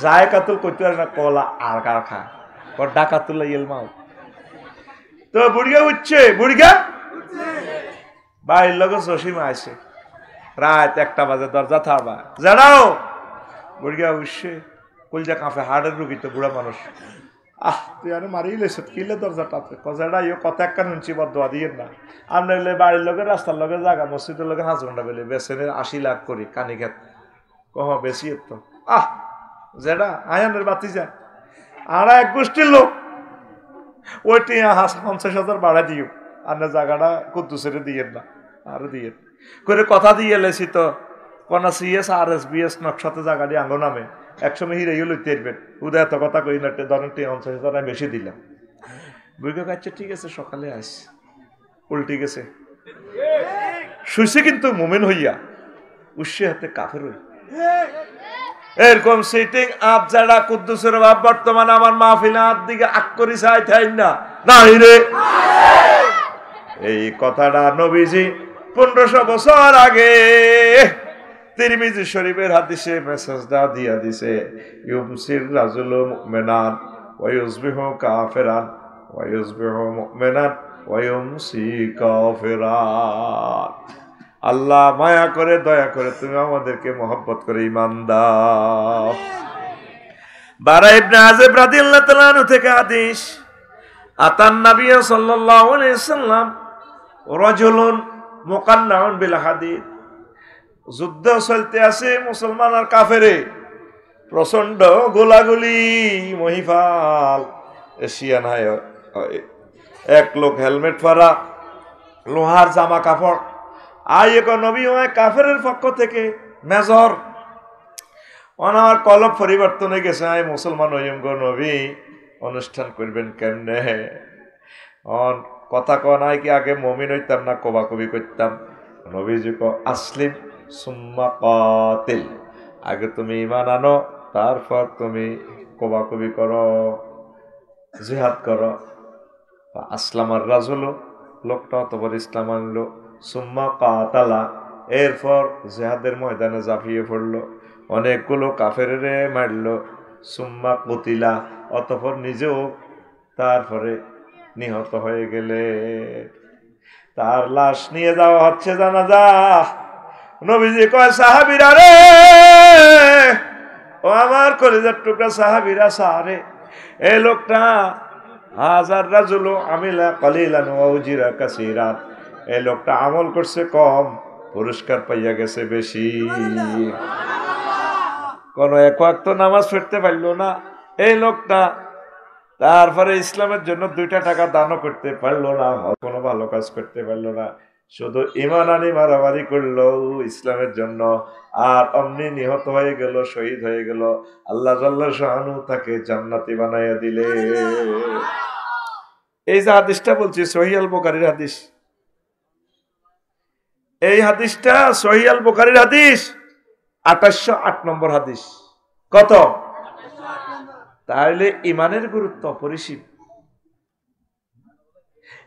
যায় কাতুল করতে পারে না, কলা আর কার খা ডাকা তুলাই মাও। তো বুড়িগা উঠছে, বুড়িগা বাড়ির লোক জসিমা আছে, রাত 1টা বাজে দরজা থাকবা জানাও। বুড়িগা উঠছে, কলজা কাঁপে, হার্টের রুগী তো বুড়া মানুষ। তুই আর মারিয়ে লেছ কিলে দরজাটা কজাটা ইয়ে কথা একটা শুনছি বদোয়া দিয়ে না। আমরা এলে বাড়ির লোকের রাস্তার লোকের জায়গা মসজিদের লোকের 5 ঘন্টা বেলে বেসেনের 80 লাখ করি কানি খেত কহ বেশি তো যেটা আয়ানের বাতি যা আর এক গোষ্ঠীর লোক ওইটি 50,000 বাড়া দিও, আর জায়গাটা কুদ্দুসের দিয়ে না আরো দিয়ে করে কথা দিয়ে লেছি তো কোনা সিএস আর এস বিএস নকশাতে জায়গা দিয়ে আঙ্গো নামে একসময় হিরেও লইতে পারবেন। উদয় এত কথা কই না, ধরেন 50,000 আমি বেশি দিলাম। বুঝে কাছে ঠিক আছে সকালে আস, উল্টে গেছে শুইছে কিন্তু মোমেন হইয়া উৎসে হাতে কাফের হই। এরকম সিটিং আপ যারা কুদ্দুসের ভাব বর্তমানে আমার মাহফিলার দিকে আক করি চাই থাই না নাই রে। এই কথাটা নবীজি 1500 বছর আগে তিরমিজি শরীফের হাদিসে মেসেজটা দিয়া দিছে, ইউমসির রাজুলু মুমিনান ওয়া ইউসবিহু কাফিরান ওয়া ইউসবিহু মুমিনান ওয়া ইউমসি কাফিরান। আল্লাহ মায়া করে দয়া করে তুমি আমাদেরকে মহব্বত করে ঈমান দাও। বারা ইবনে আযিব রাদিয়াল্লাহু তাআলা আনহু থেকে হাদিস, আতান নবী সাল্লাল্লাহু আলাইহি সাল্লাম রাজুলুন মুকান্নাউন বিল হাদিদ। যুদ্ধ চলতে আছে মুসলমান আর কাফেরে, প্রচন্ড গোলাগুলি মহিফাল। এশিয়ান হায় এক লোক হেলমেট পরা, লোহার জামা কাপড়, এক নবী হয় কাফেরের পক্ষ থেকে মেজর অনার কলব পরিবর্তন হয়ে গেছে। আয় মুসলমান হইম গো নবী, অনুষ্ঠান করবেন কেমনে? কথা কয় নাই কি আগে মুমিন হইতাম না কবাকবি করতাম? নবীজি ক আসলিম সুম্মা কাতিল, আগে তুমি ঈমান আনো তারপর তুমি কবাকবি করো, জিহাদ করো। আসলামার রাজুলু, লোকটা অতঃপর ইসলাম আনলো। সুম্মা কাতালা, এরপর জিহাদের ময়দানে ঝাঁপিয়ে পড়লো, অনেকগুলো কাফেরে মারলো। সুম্মা কুতিলা, অতঃপর নিজেও তারপরে নিহত হয়ে গেলে। তার লাশ নিয়ে যাওয়া হচ্ছে জানাজা। নবীজি কয় সাহাবীরা রে, ও আমার কলিজার টুকরা সাহাবীরা, সারে এই লোকটা হাজার রাজুলু আমিলা কালিলান ওয়া উজিরা কাসীরান, এই লোকটা আমল করছে কম, পুরস্কার পাইয়া গেছে বেশি। কোন এক ওয়াক্ত নামাজ পড়তে পারলো না এই লোকটা, তারপরে ইসলামের জন্য 2টা টাকা দানও করতে পারলো না, কোনো ভালো কাজ করতে পারলো না, শুধু ঈমান আনি মারামারি করলো ইসলামের জন্য, আর অমনি নিহত হয়ে গেল, শহীদ হয়ে গেল। আল্লাহ জাল্লা শাআনু তাকে জান্নাতি বানাইয়া দিলে। এই যে হাদিসটা বলছি সহিহ আল বুখারীর হাদিস, এই হাদিসটা সহিহ আল বুখারীর হাদিস 2808 নম্বর হাদিস। কত? তাহলে ইমানের গুরুত্ব অপরিসীম।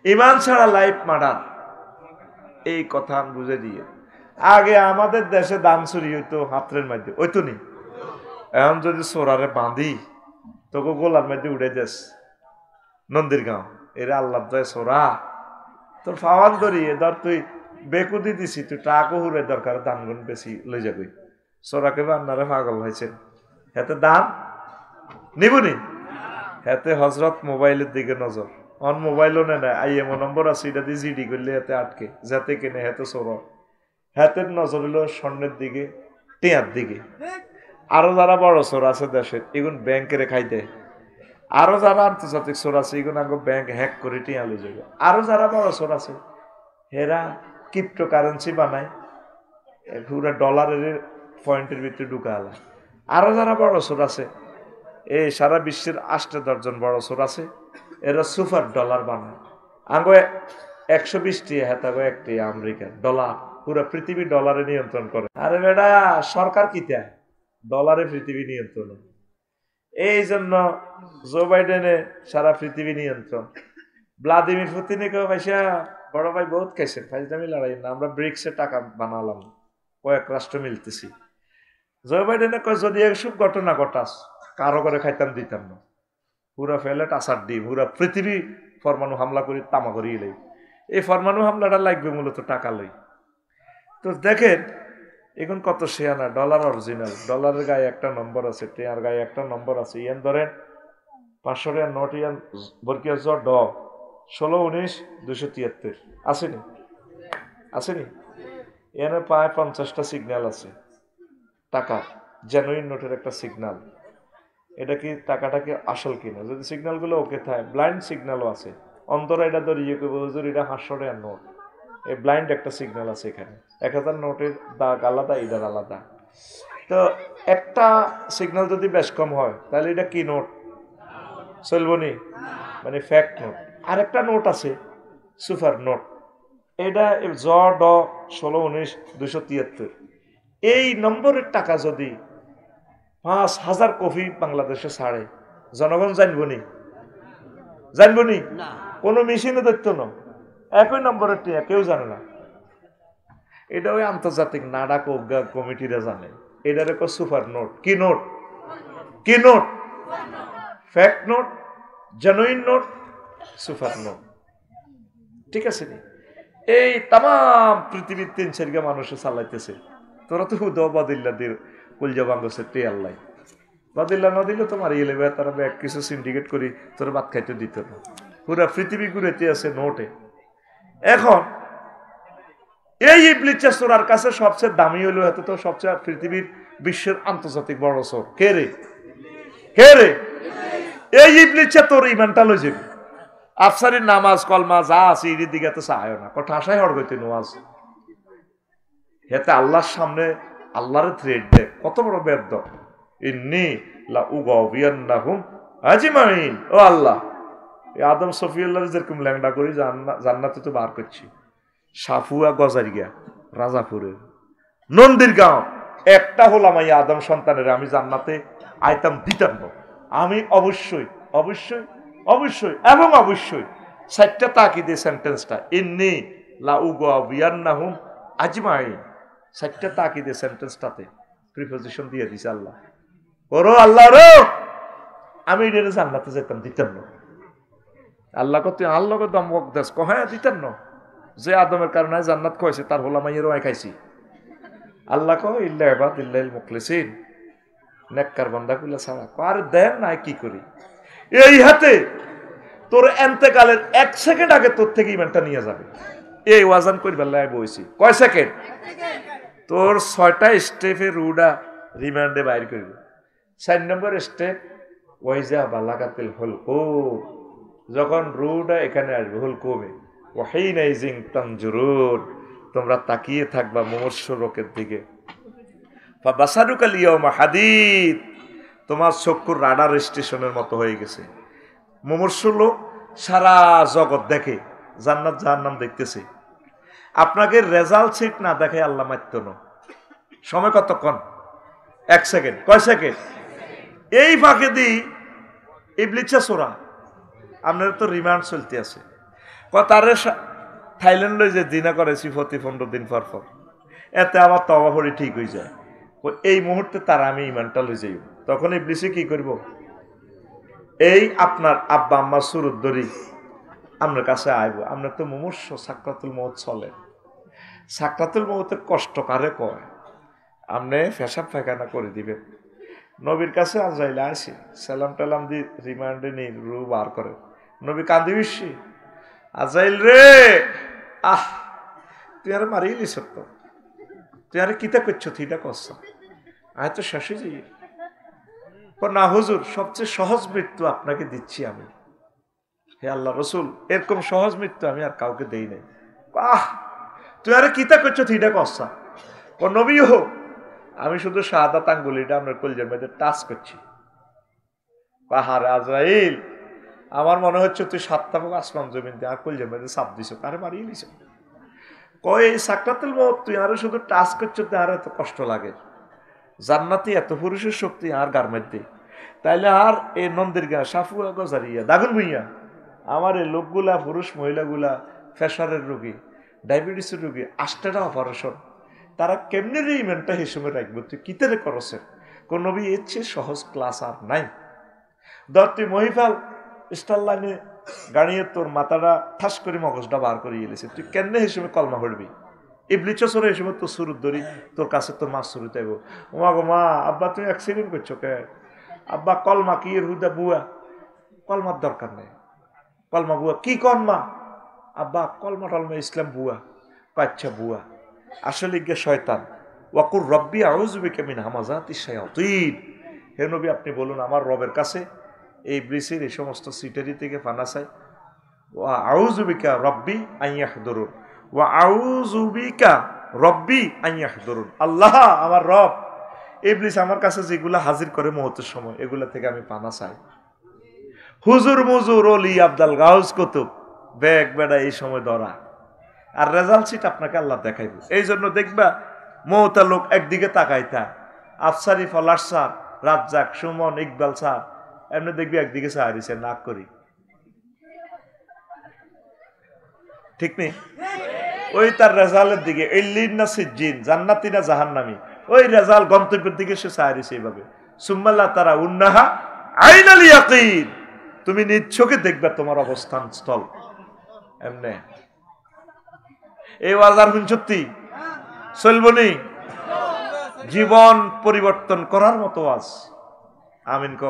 ইমান ছাড়া লাইফ মার্ডার, এই কথা বুঝে দিয়ে। আগে আমাদের দেশে দান চুরি হইতো হাতের মধ্যে, ওইতো নি। এখন যদি চোরারে বাঁধি তোকে গোলার মধ্যে উড়ে যাস নন্দীর গাঁও, এরা আল্লাহ যায় চোরা তোর ফাওয়ান ধরিয়ে ধর, তুই বেকুদি দিছি, তুই টাকও হুরে দরকার দান গুণ বেশি লই যাবি। চোরাকে বান্নারে পাগল হয়েছেন, হাতে দান নিবনি, হাতে হজরত মোবাইলের দিকে নজর, অন মোবাইলও নেয় আইএমও নম্বর আছে, এটা দিয়ে জিডি করলে হাতে আটকে, যাতে কিনে হাতে চোর, হাতের নজর হলো স্বর্ণের দিকে, টিয়ার দিকে। আরো যারা বড় চোর আছে দেশের এগুন ব্যাংকে রেখাই দেয়, আরো যারা আন্তর্জাতিক চোর আছে এগুন আগে ব্যাংক হ্যাক করে টিয়া লই যাবে, আরো যারা বড় চোর আছে হেরা ক্রিপ্টো কারেন্সি বানায় পুরো ডলারের পয়েন্টের ভিতরে ঢুকা আলা, আরো যারা বড় চোর আছে এই সারা বিশ্বের 8-10 বড় চোর আছে এরা সুপার ডলার বানায় আগে 120টি হেতাগো একটি আমেরিকার ডলার পুরো পৃথিবী ডলারে নিয়ন্ত্রণ করে। আরে বেটা সরকার কিতা ডলারে পৃথিবী নিয়ন্ত্রণ, এই জন্য জো বাইডেনে সারা পৃথিবী নিয়ন্ত্রণ। ভ্লাদিমির পুতিনকে পয়সা বড় ভাই বহুত খাইছেন, ফাইজলামি লড়াই না, আমরা ব্রিক্সে টাকা বানালাম, কয়েক রাষ্ট্র মিলতেছি। জো বাইডেনে কয় যদি এসব ঘটনা ঘটাস কারো করে খাইতাম দিতাম না, পুরা ফেলেট আসার দিই পুরা পৃথিবী পরমাণু হামলা করি তামা করি এলেই, এই পরমাণু হামলাটা লাগবে মূলত টাকা লই। তো দেখেন এখন কত শেয়ানা ডলার অরিজিনাল, ডলারের গায়ে একটা নম্বর আছে, টেয়ার গায়ে একটা নম্বর আছে, ইয়ান ধরেন 500 টাকার নোট ইয়ান বরকিয়া জ ড 16-19-273 আসেনি আসেনি, এনে প্রায় 50টা সিগন্যাল আছে টাকা, জেনুইন নোটের একটা সিগন্যাল, এটা কি টাকাটা কি আসল কিনা, যদি সিগন্যালগুলো ওকে থাকে ব্লাইন্ড সিগন্যালও আছে, অন্তরা এটা ধরিয়ে হুজুর এটা 500 টাকার নোট, এই ব্লাইন্ড একটা সিগন্যাল আছে এখানে, 1000 নোটের দাগ আলাদা এটার আলাদা। তো একটা সিগন্যাল যদি বেশ কম হয় তাহলে এটা কি নোট চলবনি, মানে ফ্যাক্ট নোট। আরেকটা নোট আছে সুপার নোট, এটা জ ড 16-19-273, এই নম্বরের টাকা যদি 5000 কপি বাংলাদেশে ছাড়ে জনগণ জানবনি, জানবনি কোনো মেশিনে দেখতো না, একই নম্বরের টিয়া কেউ জানে না, এটা ওই আন্তর্জাতিক নাডাক কমিটিরা জানে, এটার এক সুপার নোট। কি নোট, কি note, fact note, genuine note, super note, ঠিক আছে নি? এই তাম পৃথিবীর 3-4 মানুষে চালাইতেছে, তোরা তো হুদ বাদিল্লা দিয়ে কুলজা বাঙ্গছে তে আল্লাহ, বাদিল্লা না দিলে তো মারিয়ে লেবে, তারা ব্যাগ কিছু সিন্ডিকেট করি তোরা ভাত খাইতে দিত না, পুরা পৃথিবী ঘুরেতে আছে নোটে। এখন এই ইবলিস চোরার কাছে সবচেয়ে দামি হলো, এত তো সবচেয়ে পৃথিবীর বিশ্বের আন্তর্জাতিক বড় চোর কে রে, কে রে? এই ইবলিস তোর ইমানটা লই যাবে, আফসারির নামাজ কলমা যা আছে এর দিকে তো চায় না, কথা আশাই হড় গইতে নোয়াজ, হেতে আল্লাহর সামনে আল্লাহরে থ্রেড দেয়, কত বড় বেদ্য, ইন্নী লা উগাবিয়ান্নাহুম আজমাইন, ও আল্লাহ এই আদম সফিউল্লাহর যেরকম ল্যাংডা করি জান্নাতে তো বার করছি, সাফুয়া গজারিয়া রাজাপুরের নন্দীর গাঁও একটা হলাম এই আদম সন্তানের আমি জান্নাতে আইতাম দিতাম না, আমি অবশ্যই অবশ্যই অবশ্যই এবং অবশ্যই 4টা তাকিদে সেন্টেন্সটা ইন্নী লা উগাবিয়ান্নাহুম আজমাইন, 4টা তাকিদে সেন্টেন্সটাতে প্রিপোজিশন দিয়ে দিছে আল্লাহ, ওরো আল্লাহ রো আমি এটা জান্নাতে যেতাম দিতাম না, আল্লাহ কত আল্লাহ দমক দেশ কহে দিতেন না, যে আদমের কারণে জান্নাত খাইছে তার হোলা মাইয়েরও খাইছি, আল্লাহ কহ ইল্লা ইবাদিল্লাহিল মুখলিসিন, নেককার বান্দা গুলা ছাড়া, আর দেন নাই কি করি, এই হাতে তোর এন্তেকালের 1 সেকেন্ড আগে তোর থেকে ইমানটা নিয়ে যাবে, এই ওয়াজান করবার লাই বইছি কয় সেকেন্ড, তোর 6টা স্টেপে রুডা রিমান্ডে বাইর করবে। 4 নম্বর স্টেপ ওয়াইজা বালাগাতিল হুলকুম, যখন রুডা এখানে আসবে হুলকুমে, ওয়াহিনাইজিং তানজুরুন, তোমরা তাকিয়ে থাকবা মুমূর্ষ লোকের দিকে, ফাবাসারুকাল ইয়াউমা হাদিদ, তোমার চক্ষুর রাডার স্টেশনের মতো হয়ে গেছে, মুমূর্ষ লোক সারা জগৎ দেখে, জান্নাত জাহান্নাম দেখতেছে, আপনাকে রেজাল্ট শিট না দেখে আল্লাহ মারত না, সময় কতক্ষণ 1 সেকেন্ড, কয় সেকেন্ড, এই ফাঁকে দি ইবলিসা সোরা আপনার তো রিমান্ড চলতে আছে, তারে থাইল্যান্ডে যে দিনা করেছি প্রতি 15 দিন পর পর, এতে আমার তওবা পড়ি ঠিক হয়ে যায়, এই মুহূর্তে তারা আমি ইমানটা লই যাই, তখন ইবলিসে কি করব, এই আপনার আব্বা আম্মা সুরত ধরি আপনার কাছে আইব, আপনার তো মুমূর্ষ সাকরাতুল মউত চলে, সাকরাতুল মউতের কষ্ট কারে কয়, আপনি পেশাব পায়খানা করে দিবেন, নবীর কাছে আজরাইল আসি সালাম টালাম দি রিমান্ডে নেই রু বার করে, নবী কান্দি বিশ্বি, আজরাইল রে আহ তুই আর মারিয়ে নিস, তো তুই আর কিতা করছো থিটা করছ, আয় তো শেষে যাই, না হুজুর, সবচেয়ে সহজ মৃত্যু আপনাকে দিচ্ছি আমি। হে আল্লাহ রসুল, এরকম সহজ মৃত্যু আমি আর কাউকে দেই নাই। আহ, তুই আরে কিতা করছো থিটা কসা ও নবী হোক, আমি শুধু শাহাদাত আঙ্গুলিটা আপনার কলজের মধ্যে টাচ করছি। পাহাড় আজরাইল, আমার মনে হচ্ছে তুই 7টা হোক আসমান জমিন দিয়ে আর কলজের মধ্যে চাপ দিছ, আরে মারিয়ে নিছ। কয় এই সাকরাতুল মউত তুই আরো শুধু টাচ করছো, আর এত কষ্ট লাগে। জান্নাতি এত পুরুষের শক্তি আর গার মধ্যে, তাইলে আর এই নন্দির গা সাফুয়া গজারিয়া দাগুন ভুইয়া আমার এই লোকগুলা, পুরুষ মহিলাগুলা, প্রেশারের রোগী, ডায়াবেটিসের রোগী, 8টা অপারেশন, তারা কেমনি রিমেন্টটা হিসেবে রাখবো? তুই কিতারে করছেন? কোন নবী এর চেয়ে সহজ ক্লাস আর নাই। ধর তুই মহিফাল স্টার লাইনে গাড়িয়ে তোর মাথাটা ঠাস করে মগজটা বার করে এলেছে, তুই কেমনে হিসেবে কলমা পড়বি? ইবলিচরে হিসেবে তোর সুরুত ধরি, তোর কাছে তোর মাছ শুরু চাইব, ওমা গো মা, আব্বা তুমি অ্যাক্সিডেন্ট করছো কে? আব্বা কলমা কি এর হুদা বুয়া? কলমার দরকার নেই, কলমা বুয়া কি কন মা? আব্বা কলমা টলমা ইসলাম বুয়া। আচ্ছা বুয়া, আসলে গিয়ে শয়তান। ওয়াকুর রব্বি আউযু বিকা মিন হামাযাতিশ শায়াতিন। হে নবী, আপনি বলুন আমার রবের কাছে এই ইবলিসের এই সমস্ত সিটারি থেকে পানা চাই। ওয়া আউযু বিকা রব্বি আন ইয়াহদুরুন, ওয়া আউযু বিকা রব্বি আন ইয়াহদুরুন। আল্লাহ আমার রব, ইবলিস আমার কাছে যেগুলা হাজির করে মুহূর্তের সময়, এগুলা থেকে আমি পানা চাই। হুজুর মুজুর অলি আব্দাল গাউস কুতুব ব্যাগ বেড়া এই সময় ধরা, আর রেজাল্ট শিট আপনাকে আল্লাহ দেখাইব। এই জন্য দেখবা মৌতা লোক একদিকে তাকাইতা, আফসারি, ফলার স্যার, রাজ্জাক, সুমন, ইকবাল স্যার, এমনি দেখবি একদিকে সাহারিছে নাক করি, ঠিক নেই? ওই তার রেজাল্টের দিকে, ইল্লিন না সিজ্জিন, জান্নাতি না জাহান্নামী, ওই রেজাল্ট গন্তব্যের দিকে সে সাহারিছে এইভাবে। সুম্মাল্লাহ তারা উন্নাহা আইনাল ইয়াকিন, তুমি নিজ চোখে দেখবে তোমার অবস্থান স্থল। এমনে এই ওয়াজার সত্যি চলবনি, জীবন পরিবর্তন করার মতো আজ। আমিন ক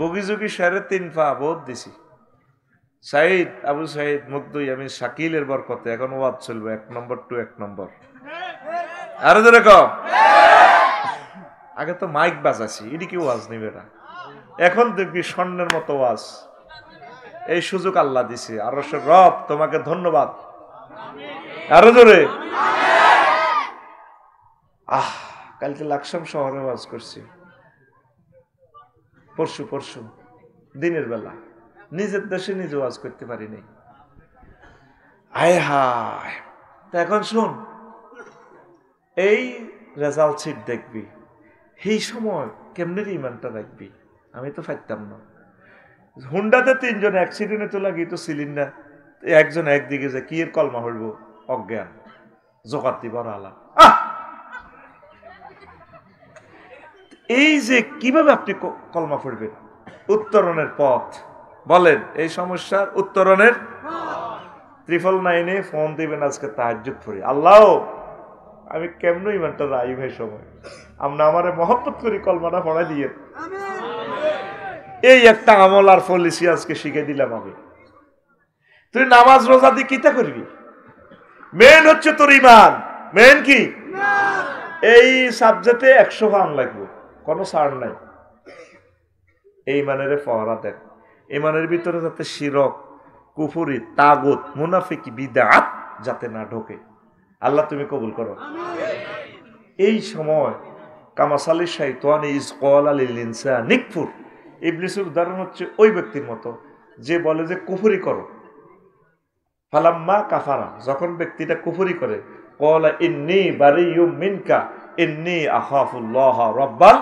বগিযোগী 3.5 পা বোধ দিছি। সাইদ আবু সাইদ মুগ্ধই আমি শাকিলের বরকতে এখন ওয়াজ চলবে 1 নম্বর টু 1 নম্বর। আরো ধরে ক, আগে তো মাইক বাজাছি, এটি কি ওয়াজ নিবে না, এখন দেখবি স্বর্ণের মতো ওয়াজ। এই সুযোগ আল্লাহ দিছে, আর রব তোমাকে ধন্যবাদ। আরো জোরে কালকে লাকসাম শহরে ওয়াজ করছি, পরশু দিনের বেলা, নিজের দেশে নিজে ওয়াজ করতে পারিনি। আয় হায়, তা এখন শুন, এই রেজাল্ট শিট দেখবি, এই সময় কেমনে ইমানটা রাখবি? আমি তো পারতাম না। হুন্ডাতে 3 জন অ্যাক্সিডেন্টে তো লাগি তো সিলিন্ডার, একজন একদিকে যে কি এর কলমা হইব অজ্ঞান, জোকাতি বড় আলা। এই যে কিভাবে আপনি কলমা পড়বেন, উত্তরণের পথ বলেন, এই সমস্যার উত্তরণের 999 ফোন দিবেন আজকে তাহাজ্জুদ পড়ে, আল্লাহ আমি কেমন ইমানটা রাই ভাই সময় আমরা আমারে মহব্বত করি কলমাটা পড়াই দিয়ে। এই একটা আমল আর পলিসি আজকে শিখে দিলাম আমি। তুই নামাজ রোজা দিয়ে কিতা করবি? মেন হচ্ছে তোর ইমান। মেন কি? এই সাবজেক্টে 100 পান লাগবে, কোনো ছাড় নাই। এই ইমানের ফহরা দেন, ইমানের ভিতরে যাতে শিরক, কুফুরি, তাগুত, মুনাফিকি, বিদআত যাতে না ঢোকে। আল্লাহ তুমি কবুল করো। এই সময় কামাসালি শাইতানি ইজ ক্বালা লিল ইনসানি নিকফুর, ইবলিসের উদাহরণ হচ্ছে ওই ব্যক্তির মতো যে বলে যে কুফরি করো। ফালাম্মা কাফারা, যখন ব্যক্তিটা কুফরি করে, ক্বালা ইন্নী বারিয়্যুম মিনকা ইন্নী আখাফুল্লাহ রাব্বাল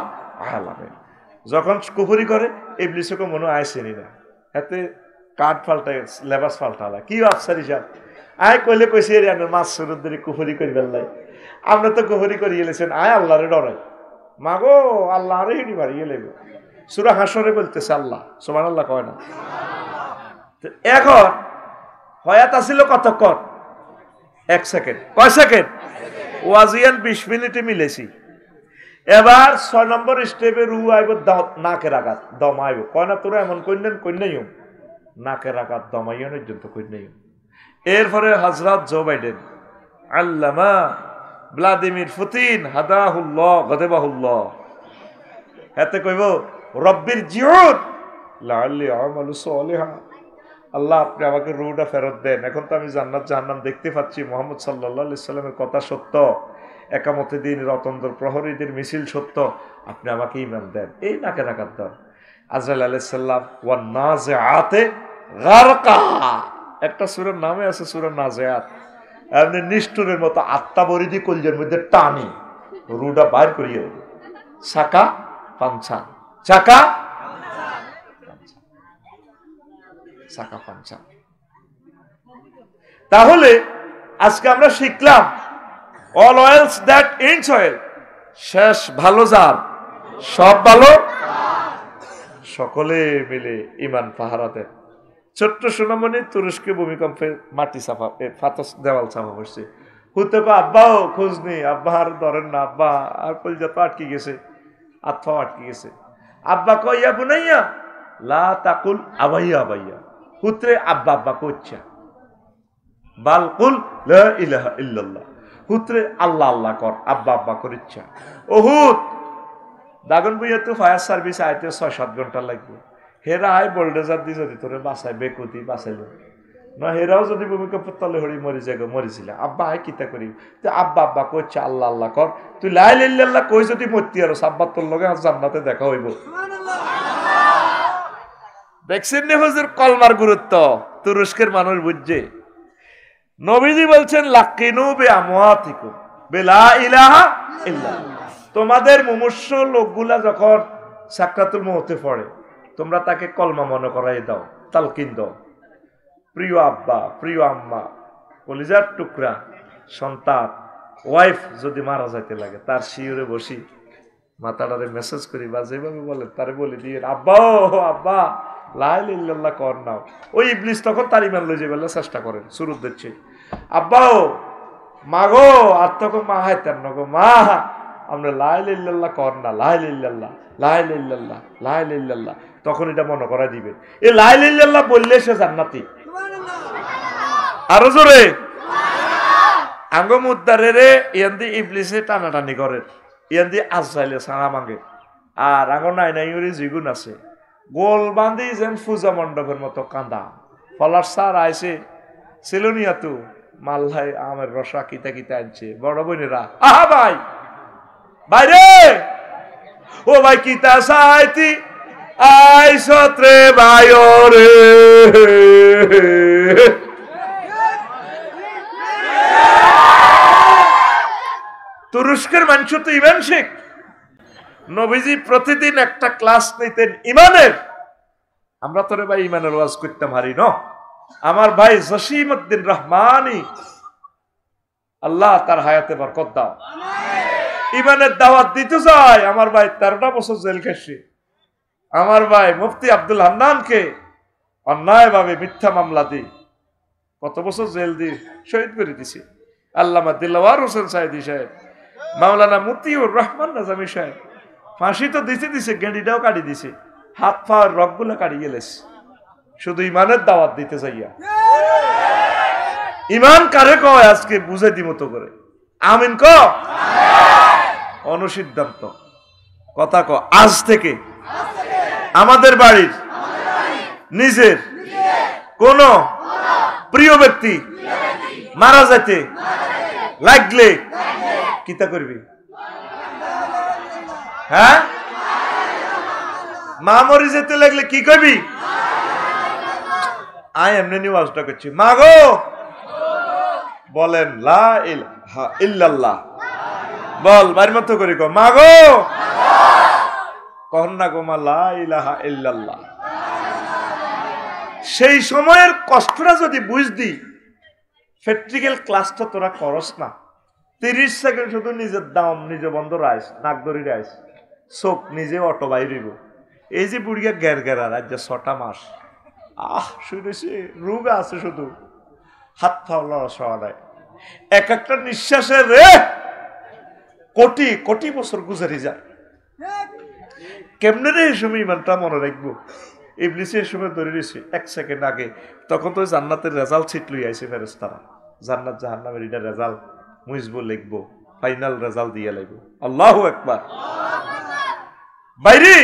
আলামিন। যখন কুফরি করে ইবলিসকে মনে আইসেনি না, এতে কাঠ ফাল্টায়, লেবাস ফাল্টালা, কি আফসারি সাহেব আয় কইলে কইছি এর মাছ সুরত ধরে কুফরি করি বেল্লাই, আপনি তো কুফরি করি এলেছেন, আয় আল্লাহরে ডরাই, মাগো আল্লাহ আরে হিডি মারিয়ে লেগে সূরা হাসরে বলতেছে আল্লাহ, সুবহানাল্লাহ কয় না? এখন হয়াত আসিল কতক্ষণ? 1 সেকেন্ড। কয় সেকেন্ড? ওয়াজিয়ান 20 মিনিটে মিলেছি। এবার 6 নম্বর স্টেপে রু আইব, নাকের আঘাত দম আইব, কয় না তোরা এমন কইনেন কইনাইও, নাকের আঘাত দমাইও পর্যন্ত কইনাইও। এরপরে হযরত জো বাইডেন, আল্লামা ভ্লাদিমির পুতিন হাদাহুল্লাহ গাদাবাহুল্লাহ, হাতে কইব রব্বির জিউন লাআল্লি আমালু সালিহা, আল্লাহ আপনি আমাকে রূহটা ফেরত দেন, এখন তো আমি জান্নাত জাহান্নাম দেখতে পাচ্ছি, মুহাম্মদ সাল্লাল্লাহু আলাইহি সাল্লামের কথা সত্য, একামতে দিন রতনদর প্রহরীদের মিছিল সত্য, আপনি আমাকে ঈমান দেন। এই নাকে নাকাত দেন। আজরাইল আলাইহিস সালাম ওয়ান নাজিআতে গারকা, একটা সূরার নামে আছে সূরা নাজিআত, এমনি নিষ্ঠুরের মতো আত্মা বরিদি কলজের মধ্যে টানি রূহটা বাইর করিয়ে দেবে। চাকা পাঞ্চা, চাকা চাকা পাঞ্চা। তাহলে আজকে আমরা শিখলাম all oils that ends oil, শেষ ভালো যার সব ভালো, সকলে মিলে ইমান পাহারা দেন। ছোট্ট সোনামণি তুরস্কে ভূমিকম্পে মাটি চাপা, ফাতস দেওয়াল চাপা পড়ছে, হুতে আব্বাও খোঁজ নেই, আব্বা আর ধরেন না, আব্বা আর কলজা তো আটকে গেছে, আত্মাও আটকে গেছে। আব্বা কইয়া বুনাইয়া লা তাকুল আবাইয়া আবাইয়া, পুত্রে আব্বা আব্বা কইছা, বাল কুল লা ইলাহা ইল্লাল্লাহ, পুত্রে আল্লাহ আল্লাহ কর, আব্বা আব্বা করিচ্ছা। ওহুদ দাগন বইয়া তো ফায়ার সার্ভিস আইতে ৬-৭ ঘন্টা লাগবে, হেরা আয় বোল্ডেজার দিয়ে যদি তোরে বাঁচায় বেকুতি বাঁচাইল না, হেরাও যদি ভূমিকম্পের তলে হরি মরি জায়গা মরিছিল, আব্বা আয় কিতা করি, তুই আব্বা আব্বা কইছে আল্লাহ আল্লাহ কর, তুই লা ইলাহা ইল্লাল্লাহ কই যদি মরতি আর আব্বা তোর লগে জান্নাতে দেখা হইব। দেখছেন নে হুজুর কলমার গুরুত্ব, তুরস্কের মানুষ বুঝছে। নবীজি বলছেন লাকিনু বে আমওয়াতিকুম বিলা ইলাহা ইল্লাল্লাহ, তোমাদের মুমূর্ষ লোকগুলা যখন সাকরাতুল মউতে পড়ে তোমরা তাকে কলমা মনে করাই দাও, তালকিন দাও। প্রিয় আব্বা, প্রিয় আম্মা, কলিজার টুকরা সন্তান, ওয়াইফ যদি মারা যাইতে লাগে তার শিওরে বসি মাতাটারে মেসেজ করি বা যেভাবে বলে তারে বলে দিয়ে আব্বা ও আব্বা লা ইলাহা ইল্লাল্লাহ কর নাও। ওই ইবলিস তখন তার ইমান লই যাবে চেষ্টা করেন, শুরু দিচ্ছে আব্বা ও মাগো, আর তখন মা হাইতেন না গো মা, আমরা লা ইলাহা ইল্লাল্লাহ কর না, লা ইলাহা ইল্লাল্লাহ লা ইলাহা ইল্লাল্লাহ লা ইলাহা ইল্লাল্লাহ, তখন এটা মনে করা দিবেন। এই লা ইলাহা ইল্লাল্লাহ বললে সে জান্নাতি। আরো জোরে আঙ্গ মুদ্দারে রে ইয়ান্দি ইবলিসে টানাটানি করে, ইয়ান্দি আজরাইলে সারা মাঙ্গে, আর আঙ্গ নাই নাই জিগুন আছে গোল বান্ধি যেন পূজা মণ্ডপের মতো কান্দা। ফলার সার আইসে সিলোনিয়া তু মাল্লাই আমের রসা কিতা কিতা আনছে, বড় বোনেরা আহা ভাই বাইরে ও ভাই কিতা সাইতি আইসত্রে ভাইরে, তুরস্কের মানুষ তো ইমান শেখ। নবীজি প্রতিদিন একটা ক্লাস নিতেন ইমানের, আমরা তোরে ভাই ইমানের ওয়াজ করতে পারি না। আমার ভাই জসিমউদ্দিন রহমানি, আল্লাহ তার হায়াতে বরকত দাও, ইমানের দাওয়াত দিতে যায়। আমার ভাই 13টা বছর জেল খেয়েছে। আমার ভাই মুফতি আব্দুল হান্নানকে অন্যায় ভাবে মিথ্যা মামলা দিয়ে কত বছর জেল দিয়ে শহীদ করে দিছে। আল্লামা দিলওয়ার হোসেন সাইদি সাহেব, মাওলানা মতিউর রহমান নাজামি সাহেব ফাঁসি তো দিছে, গেঁডিটাও কাটি দিছে, হাত পাওয়ার রগগুলো কাটি গেলেছে, শুধু ইমানের দাওয়াত দিতে যাইয়া। ইমান কারে কয় আজকে বুঝে দি মতো করে, আমিন ক অনুসিদ্ধান্ত কথা ক। আজ থেকে আমাদের বাড়ির নিজের কোন প্রিয় ব্যক্তি মারা যাইতে লাগলে কিতা করবি? হ্যাঁ, মা মরি যেতে লাগলে কি করবি? আই এমনি নিউজটা করছি, মা গো বলেন লা ইলাহা ইল্লাল্লাহ, বল বাড়ির মতো করি গো মা গো, কহন না গো মা লা ইলাহা ইল্লাল্লাহ। সেই সময়ের কষ্টটা যদি বুঝদি, প্র্যাকটিক্যাল ক্লাসটা তোরা করস না, 30 সেকেন্ড শুধু নিজের দাম নিজে বন্ধ রাইস, নাক ধরি রাইস, চোখ নিজে অটো বাইরিব। এই যে বুড়িয়া গের গেরা রাজ্য 6টা মাস শুনেছি রোগ আছে, শুধু হাত ফাওলা সহায়, এক একটা নিঃশ্বাসে রে কোটি কোটি বছর গুজারি যায়। কেমনে রে এই সময় ইমানটা মনে রাখবো? ইবলিসে এই সময় ধরে রয়েছে 1 সেকেন্ড আগে, তখন তো জান্নাতের রেজাল্ট ছিট লই আইছে ফেরেশতারা, জান্নাত জাহান্নামের এটা রেজাল্ট মুইজবো লিখবো, ফাইনাল রেজাল্ট দিয়ে লাগবো। আল্লাহু আকবার। বাইরে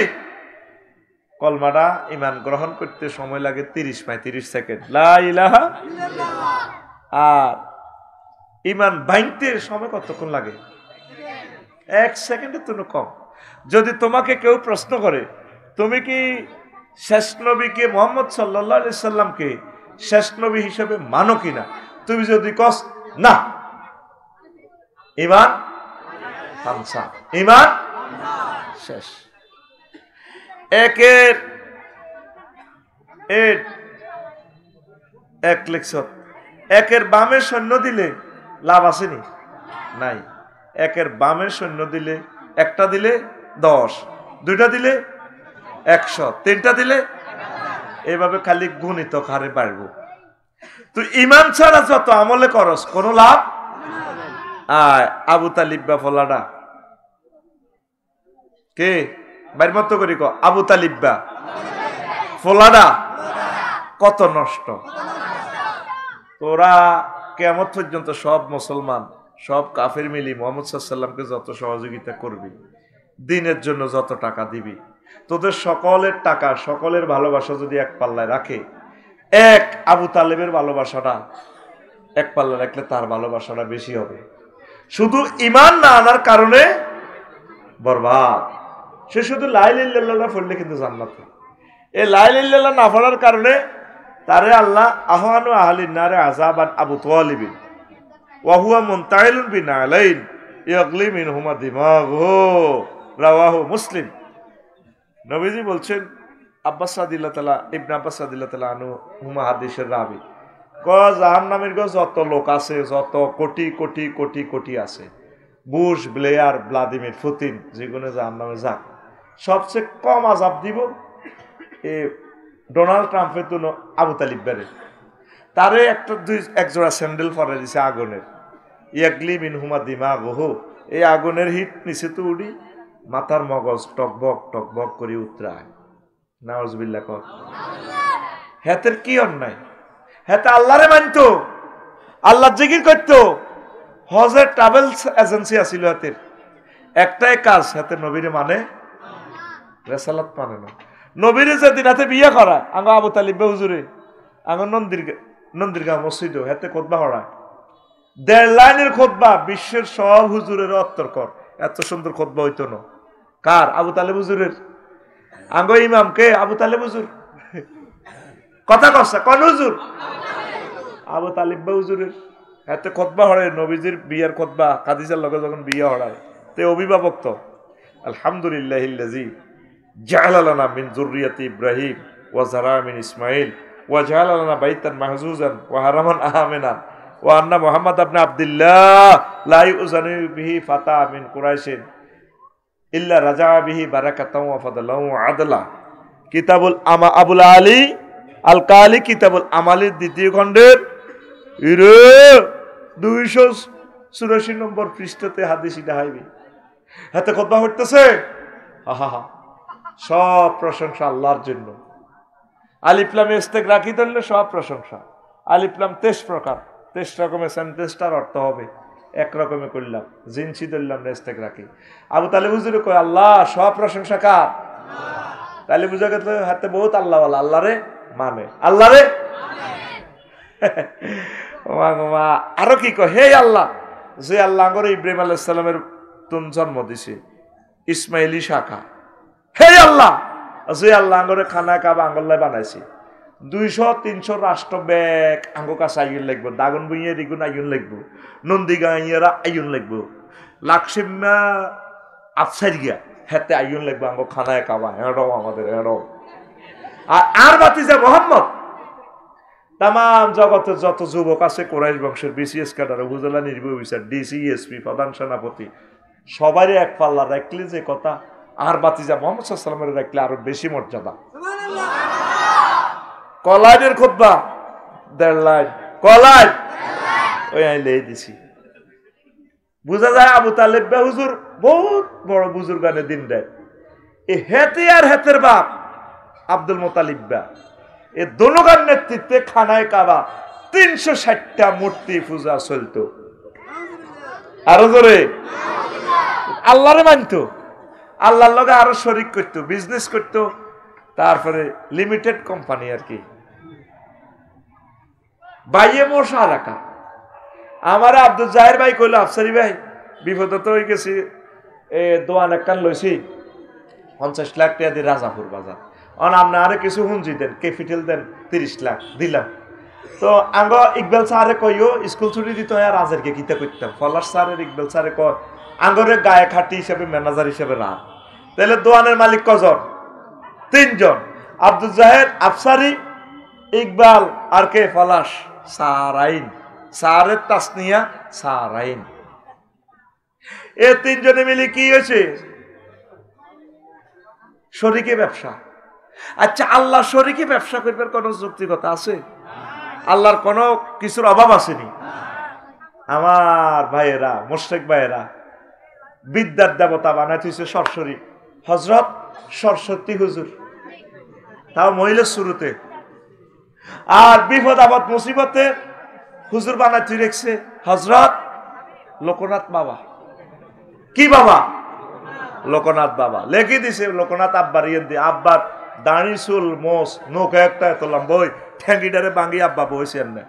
কলমাটা ইমান গ্রহণ করতে সময় লাগে 30-35 সেকেন্ড, লা ইলাহা ইল্লাল্লাহ। আর ইমান ভাঙতে সময় কতক্ষণ লাগে? 1 সেকেন্ডের জন্য কম। যদি তোমাকে কেউ প্রশ্ন করে তুমি কি শেষ নবীকে মুহাম্মদ সাল্লাল্লাহু আলাইহি সাল্লামকে শেষ নবী হিসেবে মানো কিনা, তুমি যদি কস না, ইমান খামসা, ইমান শেষ। একের এক লেকচর, একের বামে সৈন্য দিলে লাভ আসেনি? নাই। একের বামে সৈন্য দিলে, একটা দিলে 10, দুইটা দিলে 100, তিনটা দিলে, এইভাবে খালি গুণিতক হারে বাড়বো। তুই ইমান ছাড়া যত আমলে করস কোনো লাভ। আবু তালিব বা ফলাডা কে বাইর মতো করি ক, আবু তালিব বা ফলাডা কত নষ্ট। তোরা কিয়ামত পর্যন্ত সব মুসলমান, সব কাফের মিলি মুহাম্মদ সাল্লাল্লাহু আলাইহি সাল্লামকে যত সহযোগিতা করবি, দিনের জন্য যত টাকা দিবি, তোদের সকলের টাকা, সকলের ভালোবাসা যদি এক পাল্লায় রাখে, এক আবু তালেবের ভালোবাসাটা এক পাল্লায় রাখলে তার ভালোবাসাটা বেশি হবে। শুধু ইমান না আনার কারণে বরবাদ। সে শুধু লা ইলাহা ইল্লাল্লাহ পড়লে কিন্তু জান্নাতে। এই লা ইলাহা ইল্লাল্লাহ না পড়ার কারণে তারে আল্লাহ আহওয়ানু আহলিন নারে আযাবান আবু তালিবিন ওয়া হুয়া মুনতাইলুন বিনালাইন ইয়াগলি মিনহুমা দিমাগহু, রাওয়াহু মুসলিম। নবীজি বলছেন, আব্বাস রাদিয়াল্লাহু তাআলা, ইবনে আব্বাস রাদিয়াল্লাহু তাআলা আনহু হুমা হাদিসের রাবী, জাহান্নামের যত লোক আছে, যত কোটি কোটি কোটি কোটি আছে, বুশ, ব্লেয়ার, ভ্লাদিমির পুতিন, যেগুলো জাহান্নামে যাক, সবচেয়ে কম আযাব দিব এ ডোনাল্ড ট্রাম্পের তো আবু তালিব বেড়ে। তারে এক জোড়া স্যান্ডেল পরে দিছে আগুনের, ইয়াগলি মিনহুমা দিমাগহু, এই আগুনের হিট নিচে তো উড়ি, মাথার মগজ টকবক টকবক করে উতরায়। নাউজুবিল্লাহ কর। হেতের কি অন্যায়? হেতে আল্লাহরে মানতো, আল্লাহ জিকির করতো, হজের ট্রাভেলস এজেন্সি আছিল হাতের, একটাই কাজ, হাতে নবীরে মানে, রেসালাত মানে না। নবীরে যেদিন হাতে বিয়ে করা আঙ্গ আবু তালিব হুজুরে আঙ্গ নন্দিরগাঁও মসজিদ হাতে খোদবা করা, 1.5 লাইনের খোদবা, বিশ্বের সব হুজুরের অত্তর কর, এত সুন্দর খোদবা হইতো না। কার? আবু তালেব হুজুরের। আঙ্গ ইমাম কে? আবু তালেব হুজুর। কথা কসা কোন হুজুর? আবু তালিব হুজুরের। এতে খোদবা হড়ায়, নবীজির বিয়ের খোদবা, খাদিজার লগে যখন বিয়ে হড়ায়, তে অভিভাবক তো আলহামদুলিল্লাহিল্লাযী জাআলা লানা মিন যুররিয়াতি ইব্রাহিম ওয়া যারা মিন ইসমাঈল ওয়া জাআলা লানা বাইতান মাহজুজান ওয়া হারামান আমিনা ওয়া আন্না মুহাম্মদ ইবনে আব্দুল্লাহ লা ইউযানু বিহি ফাতা মিন কুরাইশিন ইল্লা রাজা বিহি বারাকাতাও ওয়া ফাদলাও ওয়া আদলা। কিতাবুল আবুল আলী আল কালি কিতাবুল আমালের 2য় খণ্ডের 284 নম্বর পৃষ্ঠাতে হাদিস এটা হাইবি। হাতে খুতবা হইতেছে, আহা সব প্রশংসা আল্লাহর জন্য। আলিফ লাম ইস্তেক রাখি ধরলে সব প্রশংসা। আলিফ লাম 23 প্রকার, 23 রকমের সেন্টেন্সটার অর্থ হবে এক রকমে করলাম, জিনসি ধরলাম ইস্তেক রাখি। আবু তালেব হুজুর কয় আল্লাহ সব প্রশংসা কার? তাহলে বুঝা গেল হাতে বহুত আল্লাহ ওয়ালা, আল্লাহরে মানে, আল্লাহরে আরো কি কয়, হে আল্লাহ, যে আল্লাহ করে ইব্রাহিম আলাইহিস সালামের তুন জন্ম দিছে, ইসমাইলি শাখা, হে আল্লাহ, যে আল্লাহ করে খানা কাবা আঙ্গল্লায় বানাইছে, 200-300 রাষ্ট্র ব্যাগ আঙ্গ কাছে আইন লাগবো, দাগন বইয়ে দিগুন আইন লাগবো, নন্দীগাঁইয়েরা আইন লাগবো, লাকসিমা আফসার গিয়া হেতে আইন লাগবো আঙ্গ খানায় কাবা, এড়ো আমাদের এড়ো। আর বাতি যে মোহাম্মদ, তাম জগতের যত যুবক আছে কোরাইশ বংশের, বিসিএস ক্যাডার, উপজেলা নির্বাহী অফিসার, ডিসি, এসপি, প্রধান সেনাপতি, সবারই এক পাল্লা রাখলে যে কথা, আর বাতিজা মুহাম্মদ সাল্লাল্লাহু আলাইহি ওয়াসাল্লামের রাখলে আরো বেশি মর্যাদা। কলাইনের খুতবা 1.5 লাইন, কলাই ওই আইলে দিছি। বুঝা যায় আবু তালেব হুজুর বহুত বড় বুজুর্গানে দিন দেয়। এ হেতে আর হেতের বাপ আব্দুল মুতালিব বা, এ দোনোগার নেতৃত্বে খানায় কাবা 360টা মূর্তি পূজা চলতো। আরো জোরে আল্লাহরে মানতো। আল্লাহর লগে আরো শরিক করতো, বিজনেস করতো, তারপরে লিমিটেড কোম্পানি আর কি। বাইয়ে মশা রাখা। আমার আব্দুল জাহের ভাই কইলো, আফসারি ভাই বিপদ তো হয়ে গেছি, দোয়ান একখান লইছি 50 লাখ টাকা দিয়ে রাজাপুর বাজার, আপনি আরো কিছু হুঞ্জি দেন, ক্যাপিটাল দেন 30 লাখ দিলাম। তো আঙ্গ ইকবাল স্যারে কইও স্কুল ছুটি দিত আর রাজেরকে কিতা করতাম, ফলার স্যারের ইকবাল স্যারে কয় আঙ্গরে গায়ে খাটি হিসেবে ম্যানেজার হিসেবে রাখ। তাহলে দোয়ানের মালিক কজন? 3 জন, আব্দুল জাহের, আফসারি, ইকবাল আর কে? ফলাস। সারাইন, সারের তাসনিয়া সারাইন। এ 3 জনে মিলে কি হয়েছে? শরিকে ব্যবসা। আচ্ছা, আল্লাহ শরিকে ব্যবসা করবার কোন যৌক্তিকতা আছে? আল্লাহর কোন কিছুর অভাব আসেনি। আমার ভাইয়েরা, মুশরিক ভাইয়েরা, বিদ্যার দেবতা বানাইছে সরস্বতী, হযরত সরস্বতী হুজুর, তাও মহিলার শুরুতে। আর বিপদ আপদ মুসিবতে হুজুর বানাইতে রেখেছে হযরত লোকনাথ বাবা। কি বাবা? লোকনাথ বাবা। লেখি দিছে লোকনাথ আব্বার ইয়ে দিয়ে, আব্বার দাঁড়ি চুল মোস নৌকা একটা এত লম্বা, ওই ঠ্যাঙ্গিটারে বাঙ্গি আব্বা বসেছেন না।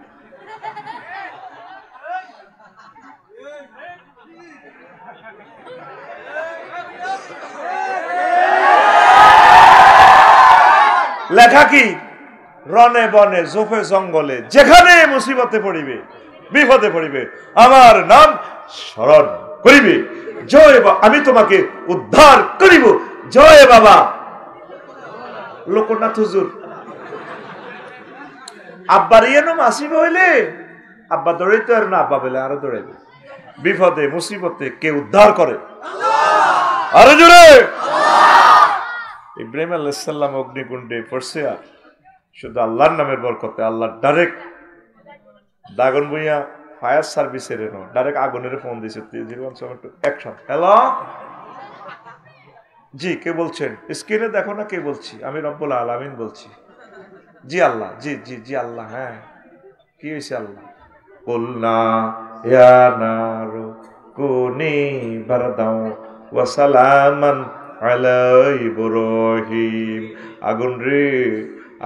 লেখা কি? রনে বনে জোফে জঙ্গলে যেখানে মুসিবতে পড়িবে, বিপদে পড়িবে, আমার নাম স্মরণ করিবে, জয় বাবা, আমি তোমাকে উদ্ধার করিব, জয় বাবা লোকনাথ হুজুর। আব্বার ইয়ে নাম আসিব হইলে আব্বা দৌড়াইতে আর না, আব্বা বলে আরো দৌড়াইবে। বিপদে মুসিবতে কে উদ্ধার করে? আরো জোরে। ইব্রাহিম আলাইহিস সালাম অগ্নিকুণ্ডে পড়ছে, আর শুধু আল্লাহর নামের বরকতে আল্লাহ ডাইরেক্ট দাগন ভুইয়া ফায়ার সার্ভিসের ডাইরেক্ট আগুনের ফোন দিয়েছে। অ্যাকশন। হ্যালো, জি কে বলছেন? স্ক্রিনে দেখো না কে বলছি? আমি রব্বুল আলামিন বলছি। জি আল্লাহ, জি জি জি আল্লাহ। হ্যাঁ, কি হয়েছে আল্লাহ? কুলনা ইয়া নারু কুনি বারদাও ওয়া সালামান আলা ইব্রাহিম। আগুন রে,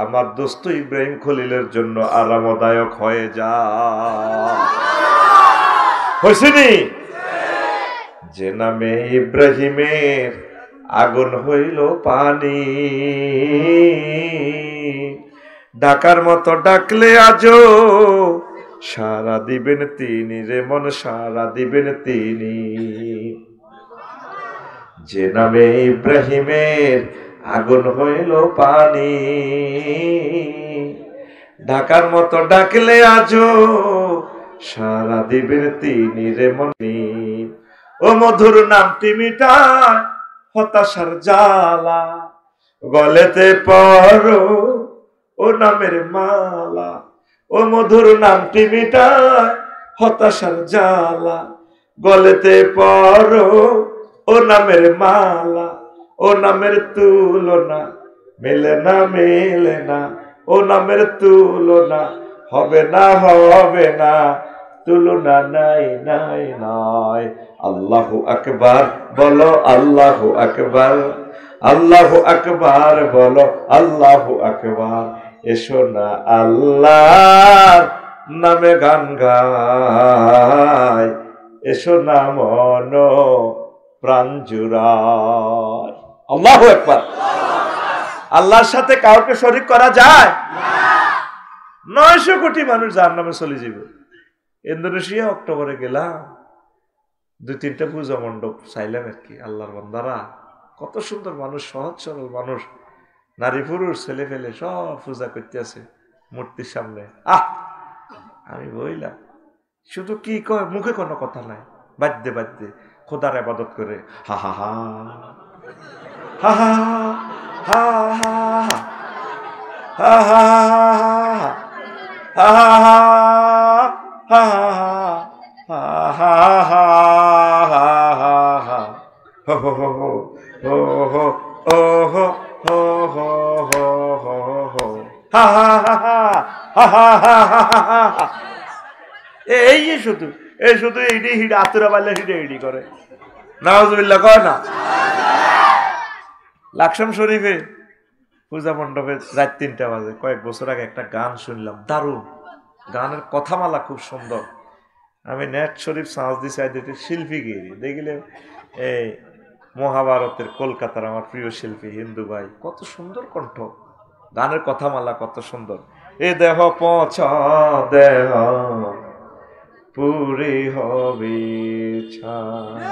আমার দোস্ত ইব্রাহিম খলিলের জন্য আরামদায়ক হয়ে যা। হয়েছেনি? যে নামে ইব্রাহিমের আগুন হইল পানি, ডাকার মতো ডাকলে আজো সারা দিবেন তিনি রে মন, সারা দিবেন তিনি। যে নামে ইব্রাহিমের আগুন হইল পানি, ডাকার মতো ডাকলে আজো সারা দিবেন তিনি রে মনি। ও মধুর নামটি মিটায় হতাশার জ্বালা, গলেতে পরো ও নামের মালা। ও মধুর নামটি মিটায় হতাশার জ্বালা, গলেতে পরো ও নামের মালা। ও নামের তুলনা মেলে না, মেলে না, ও নামের তুলনা হবে না, হবে না, তুলনা নাই নাই নাই। আল্লাহু আকবার বলো, আল্লাহু আকবার, আল্লাহু আকবার বলো, আল্লাহু আকবার। এসো না আল্লাহর নামে গান গায়, এসো না মন প্রাণ জুড়ায়। আল্লাহু আকবার। আল্লাহর সাথে কাউকে শরীক করা যায়? 900 কোটি মানুষ জাহান্নামে চলে যাবে। ইন্দোনেশিয়া অক্টোবরে গেলাম, 2-3টা পূজা মণ্ডপ চাইলাম আর কি। আল্লাহর বান্দারা, কত সুন্দর মানুষ, সহজ সরল মানুষ, নারী পুরুষ ছেলে ফেলে সব পূজা করতে আছে মূর্তির সামনে। আমি বইলাম, শুধু কি কয়, মুখে কোনো কথা নাই, বাদ্যে বাদ্যে খোদার ইবাদত করে। হা হা হা হা হা হা হা হা এই শুধু এই শুধু এইডি হিড আতুরা বাল্লা হিডে এইডি করে। নাউজুবিল্লাহ কয় না? লাকসাম শরীফে পূজা মণ্ডপে রাত 3টা বাজে। কয়েক বছর আগে একটা গান শুনলাম, দারুণ গানের কথামালা খুব সুন্দর। আমি নেট শরীফ সাহস দিছি শিল্পী গিরি দেখলে এই মহাভারতের কলকাতার আমার প্রিয় শিল্পী হিন্দু ভাই, কত সুন্দর কণ্ঠ, গানের কথামালা কত সুন্দর। এ দেহ পচা দেহ পুরি হবে ছাই,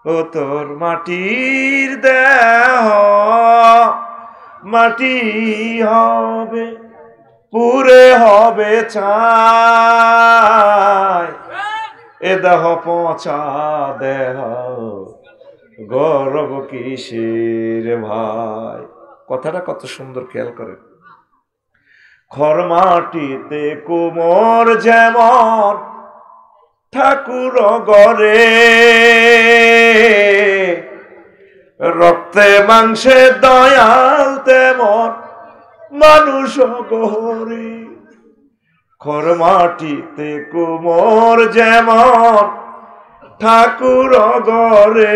ও তোর মাটির দেহ মাটি হবে পুরে হবে ছাই, এ দেহ পচা দেহ গৌরব কিসের ভাই। কথাটা কত সুন্দর, খেয়াল করে। খর মাটিতে কুমোর যেমন ঠাকুর গড়ে, রক্তে মাংসে দয়াল তেমন মানুষ গড়ে। খর মাটিতে কুমোর যেমন ঠাকুর গড়ে,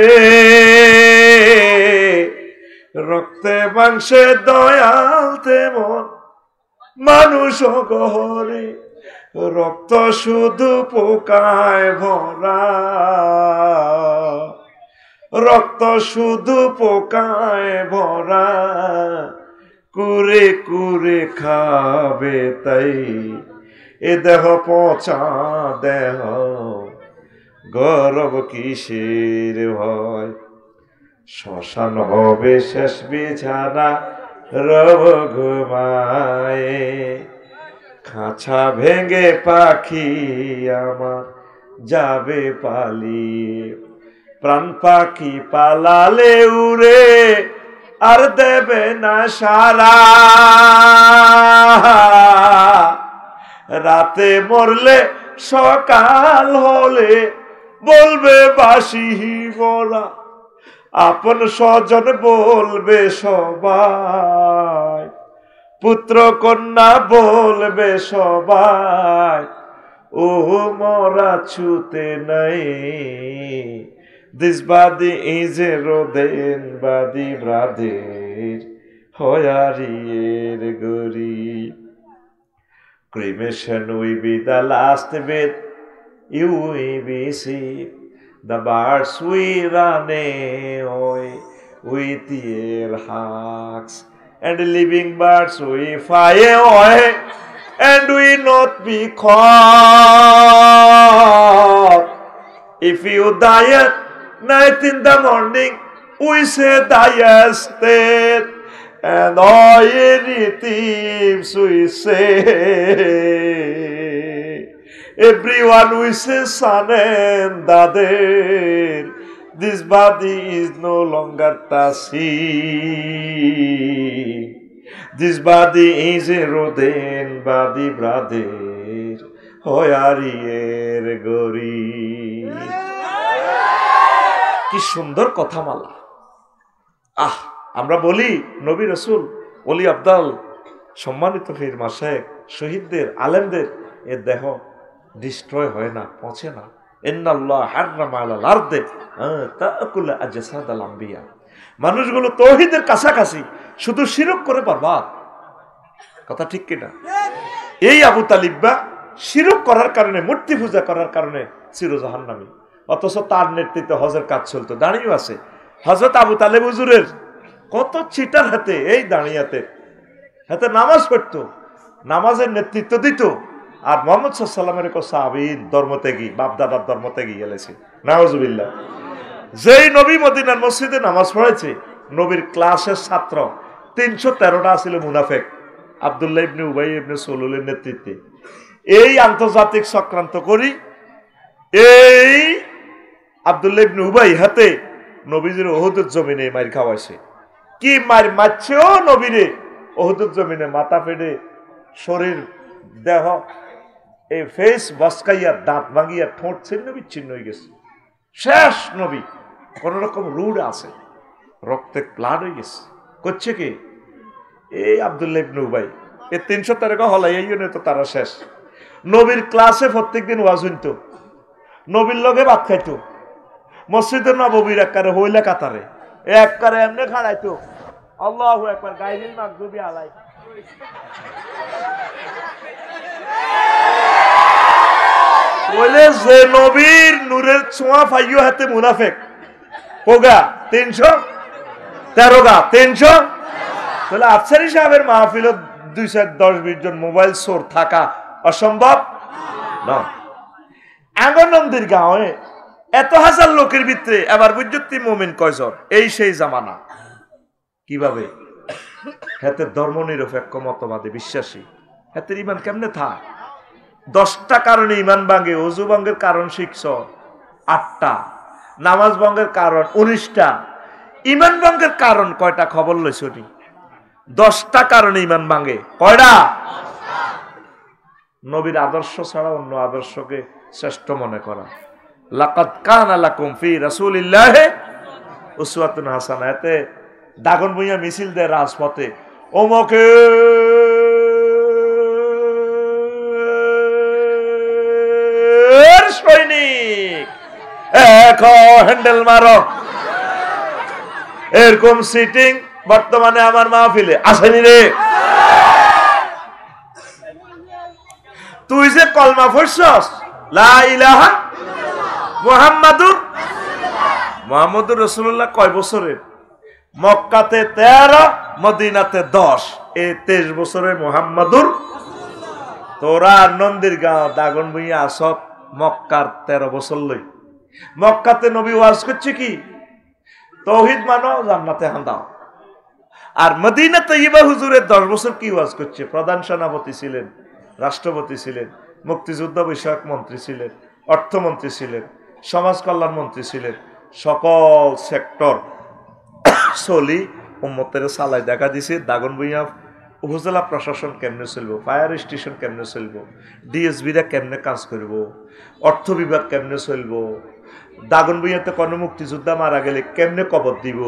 রক্তে মাংসে দয়াল তেমন মানুষ গড়ে। রক্ত শুধু পোকায় ভরা, রক্ত শুধু পোকায় ভরা, কুরে কুরে খাবে তাই, এ দেহ পচা দেহ গৌরব কিসের ভয়। শ্মশান হবে শেষ বিছানা রব ঘুমায়ে, খাঁচা ভেঙে পাখি আমার যাবে পালিয়ে। প্রাণ পাখি পালালে উড়ে আর দেবে না সারা, রাতে মরলে সকাল হলে বলবে বাসি মোরা, আপন স্বজন বলবে সবাই, পুত্র কন্যা বলবে সবাই, ও মরা ছুতে নাই। This body is a Roden body brother, Hoyarier Guri. Cremation will be the last bit you will be see. The birds will run away with their hugs, and the living birds will fly away and will not be caught. If you die at night in the morning, we say die state, and all any thieves we say, everyone we say son and daughter, this body is no longer Tasi, this body is a Roden body brother, Hoyarier Gori. কি সুন্দর কথামালা। আমরা বলি নবী রাসূল ওলি আব্দাল সম্মানিত পীর মাশায়েখ শহীদদের আলেমদের এর দেহ ডিস্ট্রয় হয় না, পচে না। ইন্নাল্লাহ হাররামা আলাল আরদে তাকুল আজসাদাল আম্বিয়া। মানুষগুলো তাওহীদের কাছাকাছি, শুধু শিরক করে বরবাদ। কথা ঠিক কিনা? এই আবু তালিব বা শিরক করার কারণে, মূর্তি পূজা করার কারণে চির জাহান্নামী। অথচ তার নেতৃত্বে হজের কাজ চলতো, দাঁড়িয়েও আছে। হযরত আবু তালেব হুজুরের কত চিটার হাতে, এই দাঁড়িয়াতে হাতে নামাজ পড়তো, নামাজের নেতৃত্ব দিত। আর মুহাম্মদ সাল্লাল্লাহু আলাইহি ওয়াসাল্লামের কো সাহাবীর ধর্মত্যাগী, বাপদাদার ত্যাগী গেলেছে। নাউজুবিল্লাহ। যেই নবী মদিনার মসজিদে নামাজ পড়েছে, নবীর ক্লাসের ছাত্র 313টা ছিল মুনাফিক, আব্দুল্লাহ ইবনে উবাই ইবনে সুলুলের নেতৃত্বে। এই আন্তর্জাতিক চক্রান্ত করি এই আব্দুল্লাহ ইবনে উবাই হাতে নবীজির উহুদের জমিনে মার খাওয়াইছে। কি মারছেও নবীরে উহুদের জমিনে, মাথা ফেটে শরীর দেহ এই ফেস বসকাইয়া, দাঁত ভাঙিয়া, ঠোঁট ছিন্ন বিচ্ছিন্ন হয়ে গেছে। শেষ নবী, কোন রকম রুড আছে, রক্তে প্লাড হয়ে গেছে। করছে কি এই আব্দুল্লাহ ইবনে উবাই। এই 313 হলাই এই জন্য তো তারা শেষ। নবীর ক্লাসে প্রত্যেকদিন ওয়াজ হইতো, নবীর লগে ভাত খাইতো, মসজিদের নববীর আকারে হইলা কাতারে এক করে এমনি খাড়াইতো আল্লাহু আকবার গায়রিল মাগদুবি আলাই বলে যে নবীর নূরের ছোঁয়া পাইও হাতে মুনাফিক কোগা 313 গা 300 তাহলে আফসারি সাহেবের মাহফিল 210-20 জন মোবাইল চোর থাকা অসম্ভব না। আঙ্গনন্দির গাঁয়ে এত হাজার লোকের ভিতরে এবার বুঝতি মুমিন কয়জন? এই সেই জামানা। কিভাবে? হাতের ধর্ম নিরপেক্ষ মতবাদে বিশ্বাসী, হাতের ইমান কেমনে থাক? 10টা কারণে ইমান ভাঙে। ওযু ভঙ্গের কারণ শিখছ 8টা, নামাজ ভঙ্গের কারণ 19টা, ইমান ভঙ্গের কারণ কয়টা খবর লইছ নি? 10টা কারণে ইমান ভাঙে। কয়টা? নবীর আদর্শ ছাড়া অন্য আদর্শকে শ্রেষ্ঠ মনে করা। লাকাদ কানা লাকুম ফি রাসূলিল্লাহি উসওয়াতুন হাসানাহ। এতে দাগন ভুঁইয়া মিছিল দেয় রাজপথে, ওমকে সৈনিক হ্যান্ডেল মারো। এরকম সিটিং বর্তমানে আমার মাহফিলে আসেনি রে। তুই যে কলমা পড়ছস লা ইলাহা মুহাম্মাদুর রাসূলুল্লাহ কয় বছরের? মক্কাতে 13, মদিনাতে 10, এই 23 বছরে মুহাম্মাদুর। তোরা নন্দির গাঁও দাগন ভুঁইয়া আসত মক্কার 13 বছর লই। মক্কাতে নবী ওয়াজ করছে কি? তৌহিদ মানো, জান্নাতে হান্দাও। আর মদিনা তৈয়বা হুজুরের 10 বছর কি ওয়াজ করছে? প্রধান সেনাপতি ছিলেন, রাষ্ট্রপতি ছিলেন, মুক্তিযুদ্ধ বিষয়ক মন্ত্রী ছিলেন, অর্থমন্ত্রী ছিলেন, সমাজ কল্যাণ মন্ত্রী ছিলেন। সকল সেক্টর চলি উম্মতের সালাই দেখা দিছে। দাগন ভুঁইয়া উপজেলা প্রশাসন কেমনে চলবো, ফায়ার স্টেশন কেমনে চলবো, ডিএসবিরা কেমনে কাজ করব, অর্থ বিভাগ কেমনে চলবো, দাগন ভুঁইয়াতে কোনো মুক্তিযোদ্ধা মারা গেলে কেমনে কবর দিব,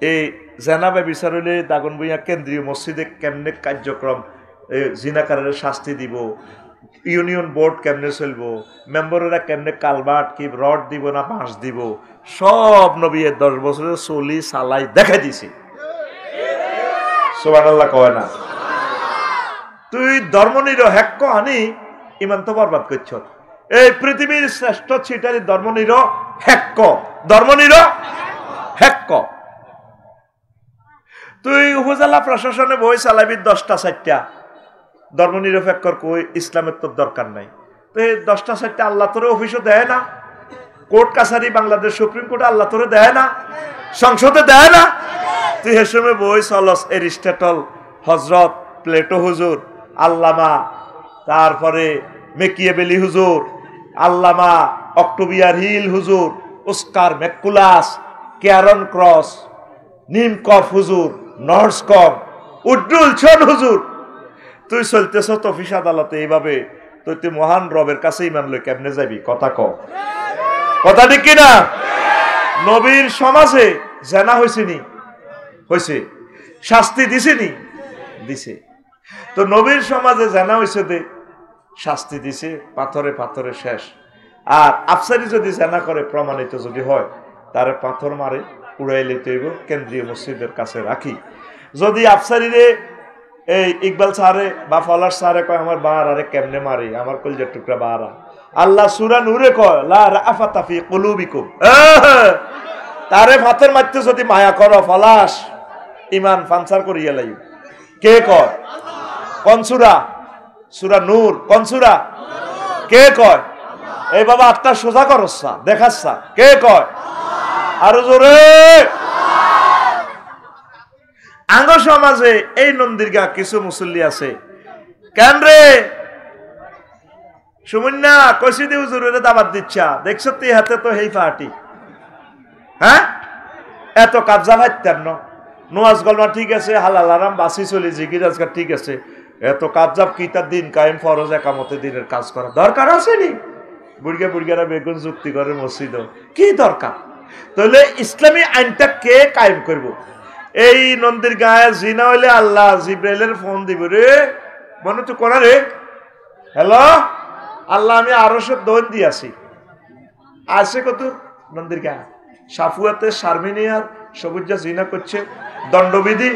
এই জেনাবে বিচার হইলে দাগন ভুঁইয়া কেন্দ্রীয় মসজিদে কেমনে কার্যক্রম, জিনাকারের শাস্তি দিব, ইউনিয়ন বোর্ড কেমনে চলবো, মেম্বরেরা কেমনে কালবাট কি রড দিব না বাঁশ দিব, সব নবী 10 বছরের চলি সালাই দেখা দিছে। সুবহানাল্লাহ কয় না? তুই ধর্মনিরপেক্ষ আনি ইমান তো বরবাদ করছ। এই পৃথিবীর শ্রেষ্ঠ ছিটারি ধর্মনিরপেক্ষ, ধর্মনিরপেক্ষ। তুই উপজেলা প্রশাসনে বই চালাবি 10টা 4টা, ধর্মনিরপেক্ষর কই ইসলামের তোর দরকার নাই। তো এই 10টা 4টা আল্লাহ তোরে অফিসও দেয় না, কোর্ট কাছারি বাংলাদেশ সুপ্রিম কোর্টে আল্লাহ তোরে দেয় না, সংসদে দেয় না। তুই এ সময় বই চলস এরিস্টটল, হজরত প্লেটো হুজুর, আল্লামা, তারপরে মেকিয়েবেলি হুজুর, আল্লামা অক্টোবিয়ার হিল হুজুর, ওস্কার ম্যাকুলাস, ক্যারন ক্রস, নিমকফ হুজুর, নর্সকম, উড্ডুল ছোট হুজুর। তুই চলতেছ অফিস আদালতে এইভাবে, তুই মহান রবের কাছে ইমান লই কেমনে যাবি? কথা ক, কথা ঠিক কিনা? নবীর সমাজে জেনা হয়েছে নি? হয়েছে। শাস্তি দিছে নি? দিছে। তো নবীর সমাজে জেনা হয়েছে দে, শাস্তি দিছে, পাথরে পাথরে শেষ। আর আফসারি যদি জেনা করে প্রমাণিত যদি হয়, তারে পাথর মারে উড়াই লইতে হইব, কেন্দ্রীয় মসজিদের কাছে রাখি। যদি আফসারিরে এই ইকবাল স্যারে বা ফলার স্যারে কয় আমার বার আরে কেমনে মারি, আমার কলজার টুকরা বারা, আল্লাহ সূরা নূরে কয় লা রাফাতা ফি কুলুবিকুম, তারে পাথর মারতে যদি মায়া করো ফলাস ইমান ফানসার করিয়া লাইব। কে কয়? কোন সূরা? সূরা নূর। কোন সূরা? কে কয়? এই বাবা আত্মা সোজা করছা দেখাচ্ছা, কে কয়? আরো জোরে। আঙ্গ সমাজে এই নন্দিরগা কিছু মুসল্লি আছে, কেন রে সুমন্যা কইছি দি হুজুরের দাবাত দিচ্ছা, দেখছো তুই হাতে তো হেই পার্টি, হ্যাঁ এত কাবজা ভাইতেন না, নোয়াজ গলমা ঠিক আছে, হালাল আরাম বাসি চলি জিগির আজকাল ঠিক আছে, এত কাবজাব কি তার দিন কায়েম ফরজ একামতে দিনের কাজ করা দরকার আছে নি? বুড়িয়া বুড়িয়ারা বেগুন যুক্তি করে মসজিদ কি দরকার? তাহলে ইসলামী আইনটা কে কায়েম করব? এই নন্দীর গায়ে জিনা হইলে আল্লাহ জিব্রাইলের ফোন দিব, রে মনে তো করা রে, হ্যালো আল্লাহ আমি 1200 দোন দিয়েছি, আসে কত নন্দীর গায়ে সাফুয়াতে শারমিনিয়ার সবুজা জিনা করছে, দণ্ডবিধি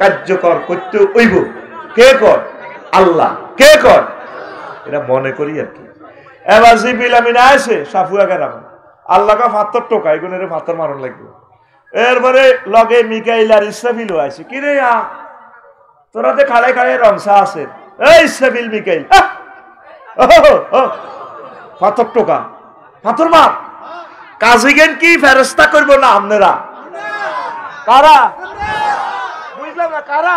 কার্যকর করতে হইব। কে কর? আল্লাহ। কে কর? এটা মনে করি আর কি। এবার জিবিল আমিনা আছে সাফুয়া গ্রাম, আল্লাহকে ফাত্তর টোকা, এগুনের ফাত্তর মারণ লাগবে। এরপরে লগে মিকাইল আর ইসরাফিল আছে, কিরে তোরাতে খাড়ে খাড়ে রংসা আছে, এই ইসরাফিল মিকাইল ফাত্তর টোকা, ফাত্তর মার। কাজিগেন কি ফেরেস্তা করবো না আপনারা? কারা? বুঝলাম না, কারা?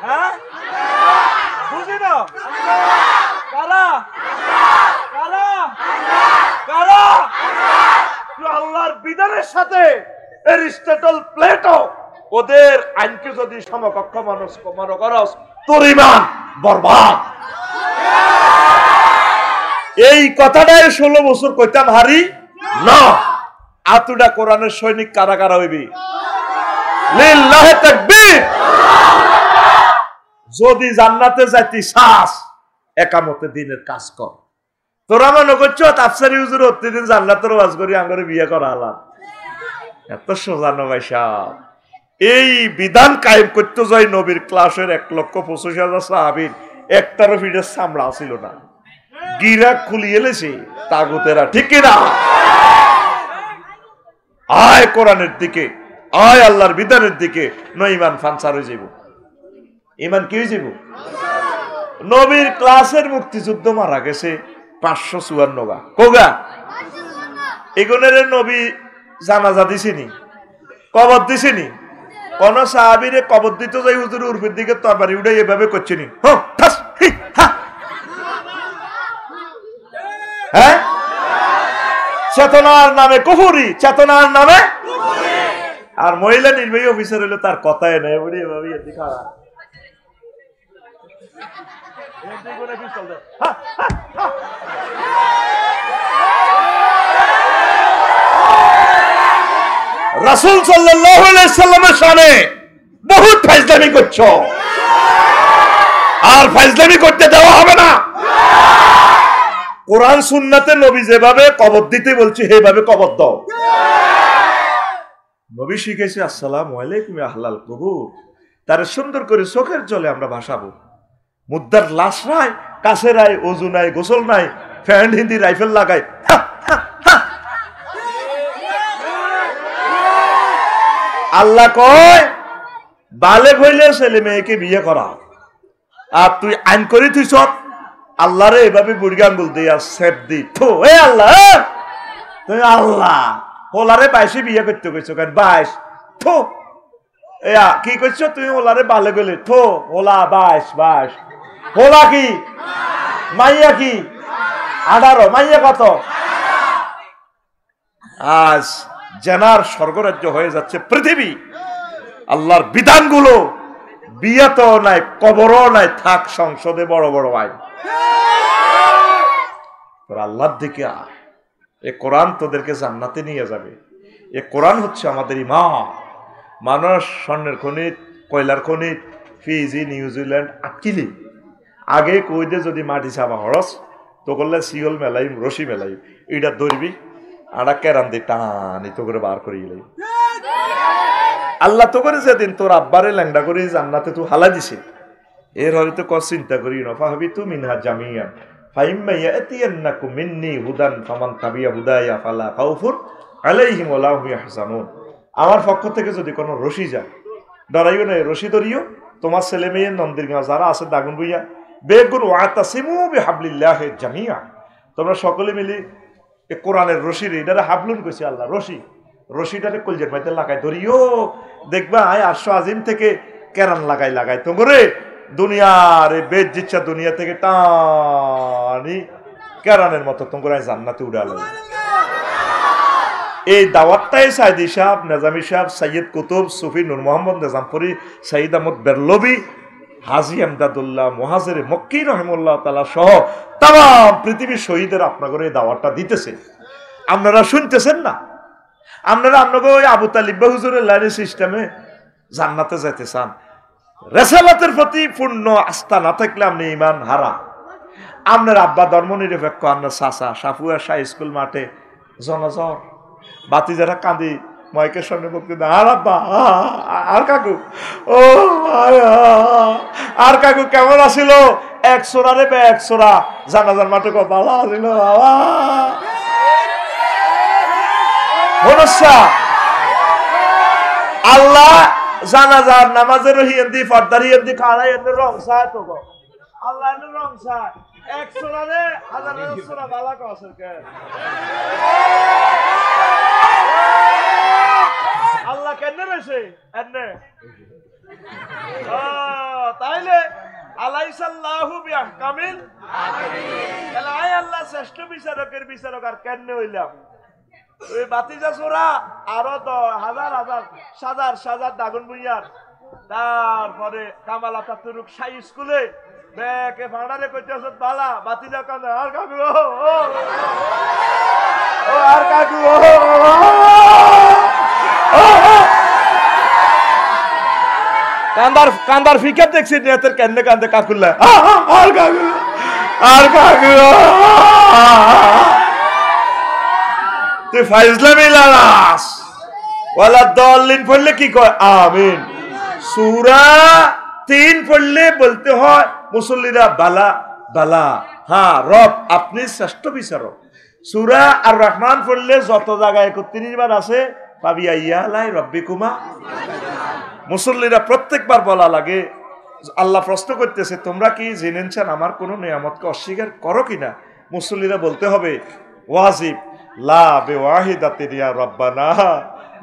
হ্যাঁ বুঝি না, কারা? কারা? কারা? আল্লাহর বিধানের সাথে এরিস্টটল, প্লেটো ওদের আইনকে যদি সমকক্ষ মানুষ মনে করস, তোর ঈমান বরবাদ। এই কথাটাই 16 বছর কইতাম হারি না। আতুডা কোরআনের সৈনিক কারা কারা হইবি? লিল্লাহি তাকবীর। যদি জান্নাতে যাইতি চাস, একামতে দিনের কাজ কর। তোরা মনে করছো তাফসীর হুজুর প্রতিদিন জান্নাতের ওয়াজ করি আঙ্গরে বিয়ে করা আলাদা, এত সোজা নয় সাহেব। এই বিধান কায়েম করতে যাই নবীর ক্লাসের 1,25,000 সাহাবীর একটারও ফিটের চামড়া ছিল না, গিরা খুলিয়ে এলেছে তাগুতেরা, ঠিক কিনা? আয় কোরআনের দিকে, আয় আল্লাহর বিধানের দিকে, নয় ইমান ফানসার হয়ে যাব। ইমান কি হয়ে যাব? নবীর ক্লাসের মুক্তিযুদ্ধ মারা গেছে 554 গা, কোগা এগুনের নবী জানাজা দিছেনি, কবর দিছেনি। কোন সাহাবীরে কবর দিতে যাই হুজুর উর্ফের দিকে তরবারি উঠে এভাবে করছেনি, হ্যাঁ? চেতনার নামে কুফরি, চেতনার নামে। আর মহিলা নির্বাহী অফিসার হইলে তার কথাই নেই, বলি এভাবে এদিকে রাসূল সাল্লাল্লাহু আলাইহি সাল্লামের শানে বহুত ফাজলামি করছো, আর ফাজলামি করতে দেওয়া হবে না। কোরআন সুন্নাতে নবী যেভাবে কবর দিতে বলছে সেভাবে কবর দাও। নবী শিখেছে আসসালামু আলাইকুম আহলাল কুবুর, তার সুন্দর করে চোখের জলে আমরা ভাসাবো। মুদ্দার লাশ নাই, কাছে নাই, ওযু নাই, গোসল নাই, ফ্যান হিন্দি রাইফেল লাগাই। আল্লাহ কয় বালেগ হইলে ছেলে মেয়েকে বিয়ে করা, আর তুই আইন করে তুইছ আল্লাহরে এভাবে বুড়ি আঙ্গুল দিয়া সেপ দি থো। এ আল্লাহ, তুমি আল্লাহ হোলারে 22 বিয়ে করতে কইছো কেন? 22 থো। এয়া কি কইছো তুমি? হোলারে বালে গেলে থো, হোলা 22 হোলা কি? মাইয়া কি? 18। মাইয়া কত? আজ জেনার স্বর্গরাজ্য হয়ে যাচ্ছে পৃথিবী। আল্লাহর বিধানগুলো বিয়াতেও নাই, কবরও নাই, থাক সংসদে বড় বড় আইন। আল্লাহর দিকে এ কোরআন তোদেরকে জান্নাতে নিয়ে যাবে। এ কোরআন হচ্ছে আমাদের ঈমান। মানুষ স্বর্ণের খনিত, কয়লার খনিত, ফিজি, নিউজিল্যান্ড আটকিলি আগে কইদে যদি মাটি চাপা হরস তো করলে শিওল মেলাই, রশি মেলাই, এইটা ধরবি আড়া কেরান দিয়ে টানি তো করে বার করে গেলে। আল্লাহ তো করে যেদিন তোর আব্বারে ল্যাংডা করে জান্নাতে তুই হালা দিছে, এর হয়তো কর চিন্তা করি নফা হবি তু মিনহা জামিয়া ফাইম্মা ইয়াতিয়ান্নাকুম মিন্নি হুদান ফামান তাবিয়া হুদায়া ফালা খাউফুন আলাইহিম ওয়া লা হুম ইয়াহজানুন। আমার পক্ষ থেকে যদি কোনো রশি যায়, ডরাইও না, রশি ধরিও। তোমার ছেলে মেয়ে নন্দিরগাঁও যারা আছে দাগুন বুইয়া বেগুন ওয়াতাসিমু বিহাবলিল্লাহি জামিয়া, তোমরা সকলে মিলে এ কোরআনের রশির এটারে হাবলুন কইছে আল্লাহ, রশি রশিটারে কলজের মধ্যে লাগাই ধরিও। দেখবা আরশ আজিম থেকে কেরান লাগাই লাগাই তোমরে দুনিয়ার বেদ জিচ্ছা দুনিয়া থেকে টানি কেরানের মতো তোমরা জান্নাতে উড়ালো। এই দাওয়াতটাই সাইদি সাহেব, নেজামি সাহেব, সৈয়দ কুতুব, সুফি নূর মোহাম্মদ নেজামপুরি, সঈদ আহমদ বেরলভি, হাজী আমদাদুল্লাহ মুহাজির মক্কি রহিমাহুল্লাহ তাআলা সহ তাম পৃথিবীর শহীদের আপনাদের এই দাওয়াতটা দিতেছে। আপনারা শুনতেছেন না? আপনারা আপনাকে ওই আবু তালিব হুজুরের লাইনের সিস্টেমে জান্নাতে যেতে চান। রেসালাতের প্রতি পূর্ণ আস্থা না থাকলে আপনি ঈমান হারা। আপনার আব্বা ধর্ম নিরপেক্ষ, আপনার চাচা সাফুয়া শাহ স্কুল মাঠে জনজর, বাতি যারা কাঁদি মাইকের সামনে বক্তৃতা, আর আব্বা আর কাকু ও আর কাকু কেমন আসিল? 100 রে 100 জানাজার মাঠে ভালো আসিল বাবা। মনুষ্যা আল্লাহ জানাজার নামাজের হিয়েন্দি ফর্দার হিয়েন্দি খাড়া হিয়েন্দি রং সায় তো গো আল্লাহ রং সায় 100 রে 1000 বালা কসর কে আল্লাহ কেন রয়েছে এনে তাইলে আলাইসাল্লাহু বিআহকামিল হাকিম আল্লাহ শ্রেষ্ঠ বিচারকের বিচারক আর কেন হইলাম? ওই বাতিজা চোরা আরো তো হাজার সাজার দাগুন বুইয়ার, তারপরে কামাল আতাতুরুক সাই স্কুলে বেকে ভাড়ারে কইতেছ বালা বাতিজা কান্দে আর কাকু ও আর কাকু কান্দার ফিকার দেখছি নেতের কেন্দ্রে কান্দে কাকুল্লা আর কাকু আর কাকু তুই ফাইজলামি লালাস ওয়ালা দলিন পড়লে কি কয় আমিন। সূরা 3 পড়লে বলতে হয় মুসল্লিরা বালা বালা, হ্যাঁ রব আপনি শ্রেষ্ঠ বিচারক। সূরা আর রহমান পড়লে যত জায়গায় 31 বার আছে পাবি আইয়ালাই রব্বিকুমা। মুসল্লিরা প্রত্যেকবার বলা লাগে, আল্লাহ প্রশ্ন করতেছে তোমরা কি জেনেছেন আমার কোন নিয়ামতকে অস্বীকার করো কিনা? মুসল্লিরা বলতে হবে ওয়াজিব লা বিওয়াহিদাতিন ইয়া রব্বানা,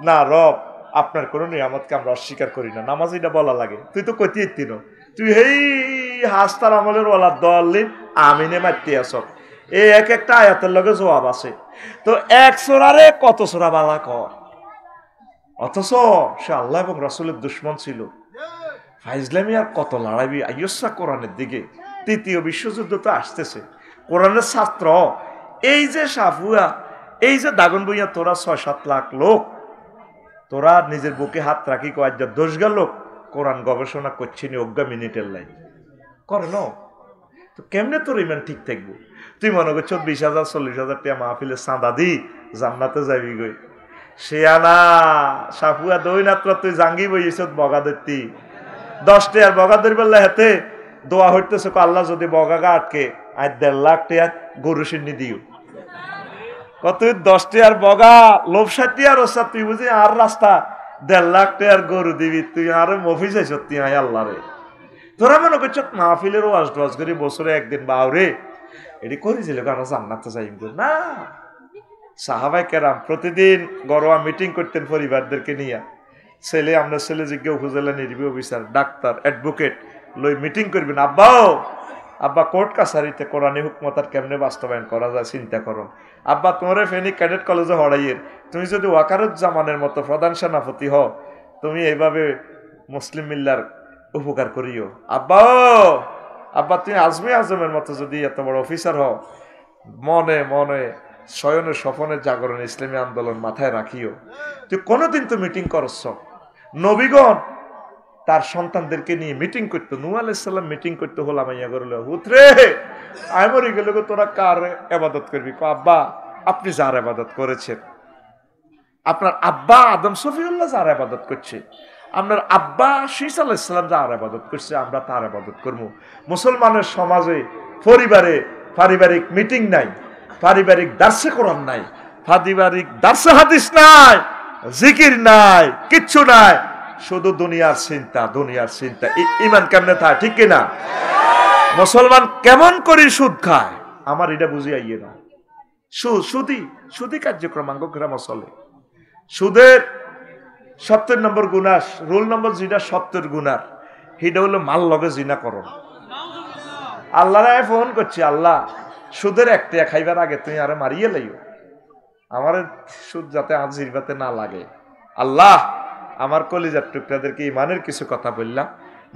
না রব আপনার কোন নিয়ামতকে আমরা অস্বীকার করি না। নামাজিটা বলা লাগে, তুই তো কইতে ইত্তিনো, তুই হেই হাস্তার আমলের ওয়ালা দলিন আমিনে মারতে আস। এই এক একটা আয়াতের লগে জবাব আছে। তো 100 রে কত সূরা বালা কর, অথচ সে আল্লাহ এবং রাসূলের দুশমন ছিল। ফাইজলামি আর কত লড়াইবি আইয়সা কোরআনের দিকে। তৃতীয় বিশ্বযুদ্ধ তো আসতেছে, কোরআনের ছাত্র এই যে সাফুয়া এই যে দাগন বইয়া তোরা 6-7 লাখ লোক, তোরা নিজের বুকে হাত রাখি কয়েক 10 লোক কোরআন গবেষণা করছিনি অজ্ঞা মিনিটের লাইন করে ন, তো কেমনে তোর ইমান ঠিক থাকবো? তুই মনে করছ 20,000 40,000 টাকা মাহফিলের চাঁদা দি জান্নাতে যাবি গই। সে আনা সাফুয়া দই নাত্র তুই জাঙ্গি বইছ বগা ধরতি 10 টাকার বগা ধরবেলা হেতে দোয়া হইতেছে আল্লাহ যদি বগাগা আটকে আজ 1.5 লাখ টাকা গরু সিন্নি দিও। কত 10 টাকার বগা লোভসাটি আর ওসা তুই বুঝি আর রাস্তা 1.5 লাখ টাকার গরু দিবি, তুই আরো মফিস আইস তুই আয় আল্লাহ রে। তোরা মনে করছ মাহফিলের ওয়াজ টোয়াজ করি বছরে একদিন বাউরে এটি করেছিল কারণ জান্নাতে যাইব না। সাহাবায়ে কেরাম প্রতিদিন গরোয়া মিটিং করতেন পরিবারদেরকে নিয়ে। ছেলে আমরা ছেলে জিজ্ঞা উপজেলা নির্বাহী অফিসার ডাক্তার অ্যাডভোকেট লই মিটিং করবেন, আব্বা কোর্ট কাছারিতে কোরআনী হুকমতার কেমনে বাস্তবায়ন করা যায় চিন্তা করো। আব্বা তোমার ফেনী ক্যাডেট কলেজে হড়াইয়ের তুমি যদি ওয়াকারুজ্জামানের মতো প্রধান সেনাপতি হও, তুমি এইভাবে মুসলিম মিল্লার উপকার করিও। আব্বা তুমি আজমি আজমের মতো যদি এত বড় অফিসার হও, মনে মনে শয়নের স্বপনের জাগরণ ইসলামী আন্দোলন মাথায় রাখিও। তুই কোনোদিন তো মিটিং করছ? নবীগণ তার সন্তানদেরকে নিয়ে মিটিং করতো। নূহ আলাইহিস সালাম মিটিং করতে হলাম ইয়া করল হুতরে আমি মরে গেলে তোরা কার ইবাদত করবি? আব্বা আপনি যার ইবাদত করেছেন, আপনার আব্বা আদম সফিউল্লাহ যার ইবাদত করছে, আপনার আব্বা শীস আলাইহিস সালাম যার ইবাদত করছে, আমরা তার ইবাদত করব। মুসলমানের সমাজে পরিবারে পারিবারিক মিটিং নাই, পারিবারিক দার্সে কোরআন নাই, পারিবারিক দার্সে হাদিস নাই, জিকির নাই, কিচ্ছু নাই, শুধু দুনিয়ার চিন্তা দুনিয়ার চিন্তা। ইমান কেমনে থাকে ঠিক কিনা? মুসলমান কেমন করে সুদ খায় আমার এটা বুঝি আইয়ে না। সুদি কার্যক্রমাঙ্গ গ্রাম চলে। সুদের 70 নম্বর গুনাস রোল নম্বর যেটা 70 গুনার সেটা হলো মাল লগে জিনা করো। আল্লাহ ফোন করছি, আল্লাহ সুদের 1 টাকা খাইবার আগে তুমি আরে মারিয়ে লাইও, আমার সুদ যাতে আজ জিরবাতে না লাগে। আল্লাহ আমার কলিজার টুকরাদেরকে ইমানের কিছু কথা বললাম।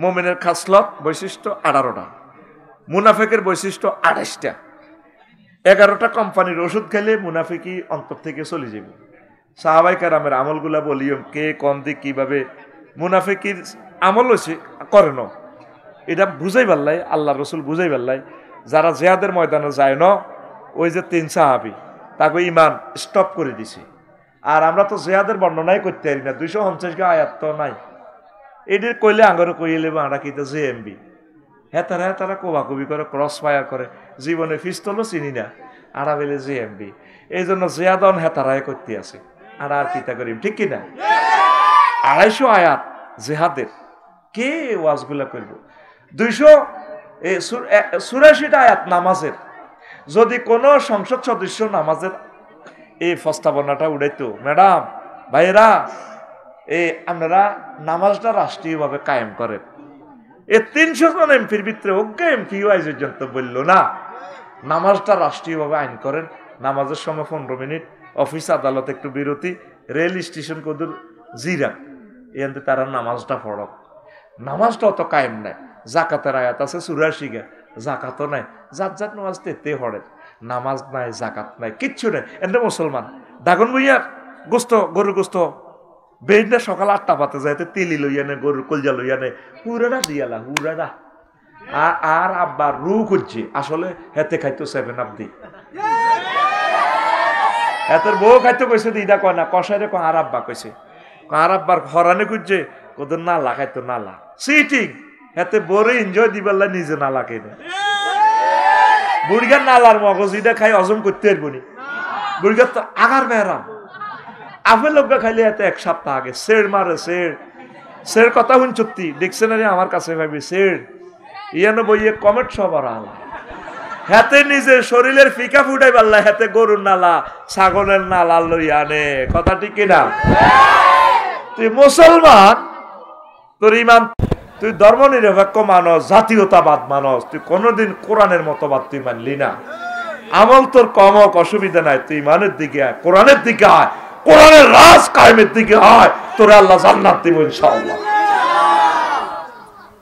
মুমিনের খাসলত বৈশিষ্ট্য 18টা, মুনাফিকের বৈশিষ্ট্য 28টা। 11টা কোম্পানির ওষুধ খেলে মুনাফিকি অন্তর থেকে চলে যাবে। সাহাবায়ে কেরামের আমলগুলা বলিও কে কোন দিক কিভাবে মুনাফিকির আমল হয়েছে করে না, এটা বুঝাই পারলাই আল্লাহ রসুল বুঝাই পারলাই। যারা জিহাদের ময়দানে যায় না, ওই যে 3 সাহাবী তাকে ইমান স্টপ করে দিছে, আর আমরা তো জিহাদের বর্ণনাই করতে পারি না, 250 গা আয়াত তো নাই। এদের কইলে আঙ্গরে কইলে আমরা কিন্তু জেএমবি হেতারা কোবাকুবি করে, ক্রস ফায়ার করে, জীবনে পিস্তলও চিনি না, আড়া বেলে জেএমবি। এই জন্য জিয়াদন হেতারায় করতে আছে, আর কিতা করিম, ঠিক কিনা? 250 আয়াত জেহাদের, কে ওয়াজগুলা করব? 284টা আয়াত নামাজের। যদি কোনো সংসদ সদস্য নামাজের এই প্রস্তাবনাটা উড়াইতো, ম্যাডাম ভাইয়েরা আপনারা নামাজটা রাষ্ট্রীয়ভাবে কায়েম করেন, 300 জন এমপির ভিতরে অজ্ঞা এমপি ওয়াইজ পর্যন্ত বলল না নামাজটা রাষ্ট্রীয়ভাবে আইন করেন, নামাজের সময় 15 মিনিট, অফিস আদালত একটু বিরতি, রেল স্টেশন কদুর জিরা, এতে তারা নামাজটা পড়ক। নামাজটা অত কায়েম নাই। জাকাতের আয়াত আছে 84 গা, জাকাতও নাই, জাত নামাজ তেতে হড়ের, নামাজ নাই, জাকাত নাই, কিচ্ছু নাই। এতে মুসলমান দাগন বইয়ার গোস্ত, গরুর গোস্ত বেইনা সকাল 8টা পাতে যাইতে তেলি লইয়া নে, গরুর কলজা লইয়া নে, হুরাডা দিয়ালা হুরাডা। আর আব্বা রু করছে, আসলে হেতে খাইতো 7 আপ দি, হেতের বউ খাইতো কইছে দিদা কয় না, কষাইরে কয় আর আব্বা কইছে, আর আব্বার হরানে খুঁজছে ওদের নালা খাইতো, নালা সিটিং, হেতে বড় এনজয় দিবার নিজে নালা খাই না। বুড়িগার নালার মগজ ইটা খাই হজম করতে পারবো নি, বুড়িগার তো আগার বেড়াম আপেল লোক খাইলে এত 1 সপ্তাহ আগে সের মারে, সের কথা শুন সত্যি ডিকশনারি আমার কাছে ভাবি সের ইয়ানো বইয়ে কমেন্ট সবার আলা, হাতে নিজের শরীরের ফিকা ফুটাই পারলা, হাতে গরুর নালা, ছাগলের নালা লই আনে, কথা ঠিক কিনা? তুই মুসলমান, তোর ইমান, তুই ধর্ম নিরপেক্ষ মানুষ, জাতীয়তাবাদ মানুষ, তুই কোনোদিন কোরআনের মতবাদ তুই মানলি না। আমল তোর কম হোক, অসুবিধা নাই, তুই ইমানের দিকে আয়, কোরআনের দিকে আয়, কোরআনের রাজ কায়েমের দিকে আয়, তোরে আল্লাহ জান্নাত দিব ইনশাআল্লাহ।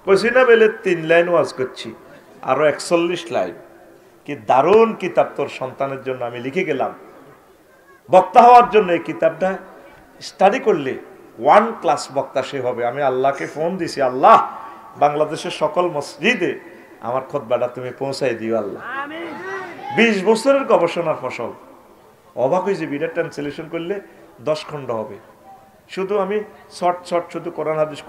কইছি না বেলে 3 লাইন ওয়াজ করছি, আরো 41 লাইন। কি দারুণ কিতাব তোর সন্তানের জন্য আমি লিখে গেলাম, বক্তা হওয়ার জন্য। এই কিতাবটা স্টাডি করলে 1 ক্লাস বক্তা সে হবে। আমি আল্লাহকে ফোন দিছি, আল্লাহ বাংলাদেশের সকল মসজিদে আমার খুতবাটা তুমি পৌঁছাই দিও আল্লাহ। 20 বছরের গবেষণার ফসল। অবাক হয়েছে, বিটা ট্রান্সলেশন করলে 10 খণ্ড হবে। শুধু আমি শর্ট শুধু কোরআন হাদিস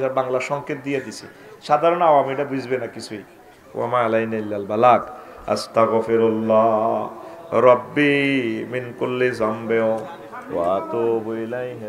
আর বাংলা সংকেত দিয়ে দিছি, সাধারণ আওয়াম এটা বুঝবে না কিছুই। ওয়ামা আলাইনা ইল্লাল বালাগ। আস্তাগফিরুল্লাহ রব্বি মিন কুল্লি যামবি ওয়া আতুবু ইলাইহি।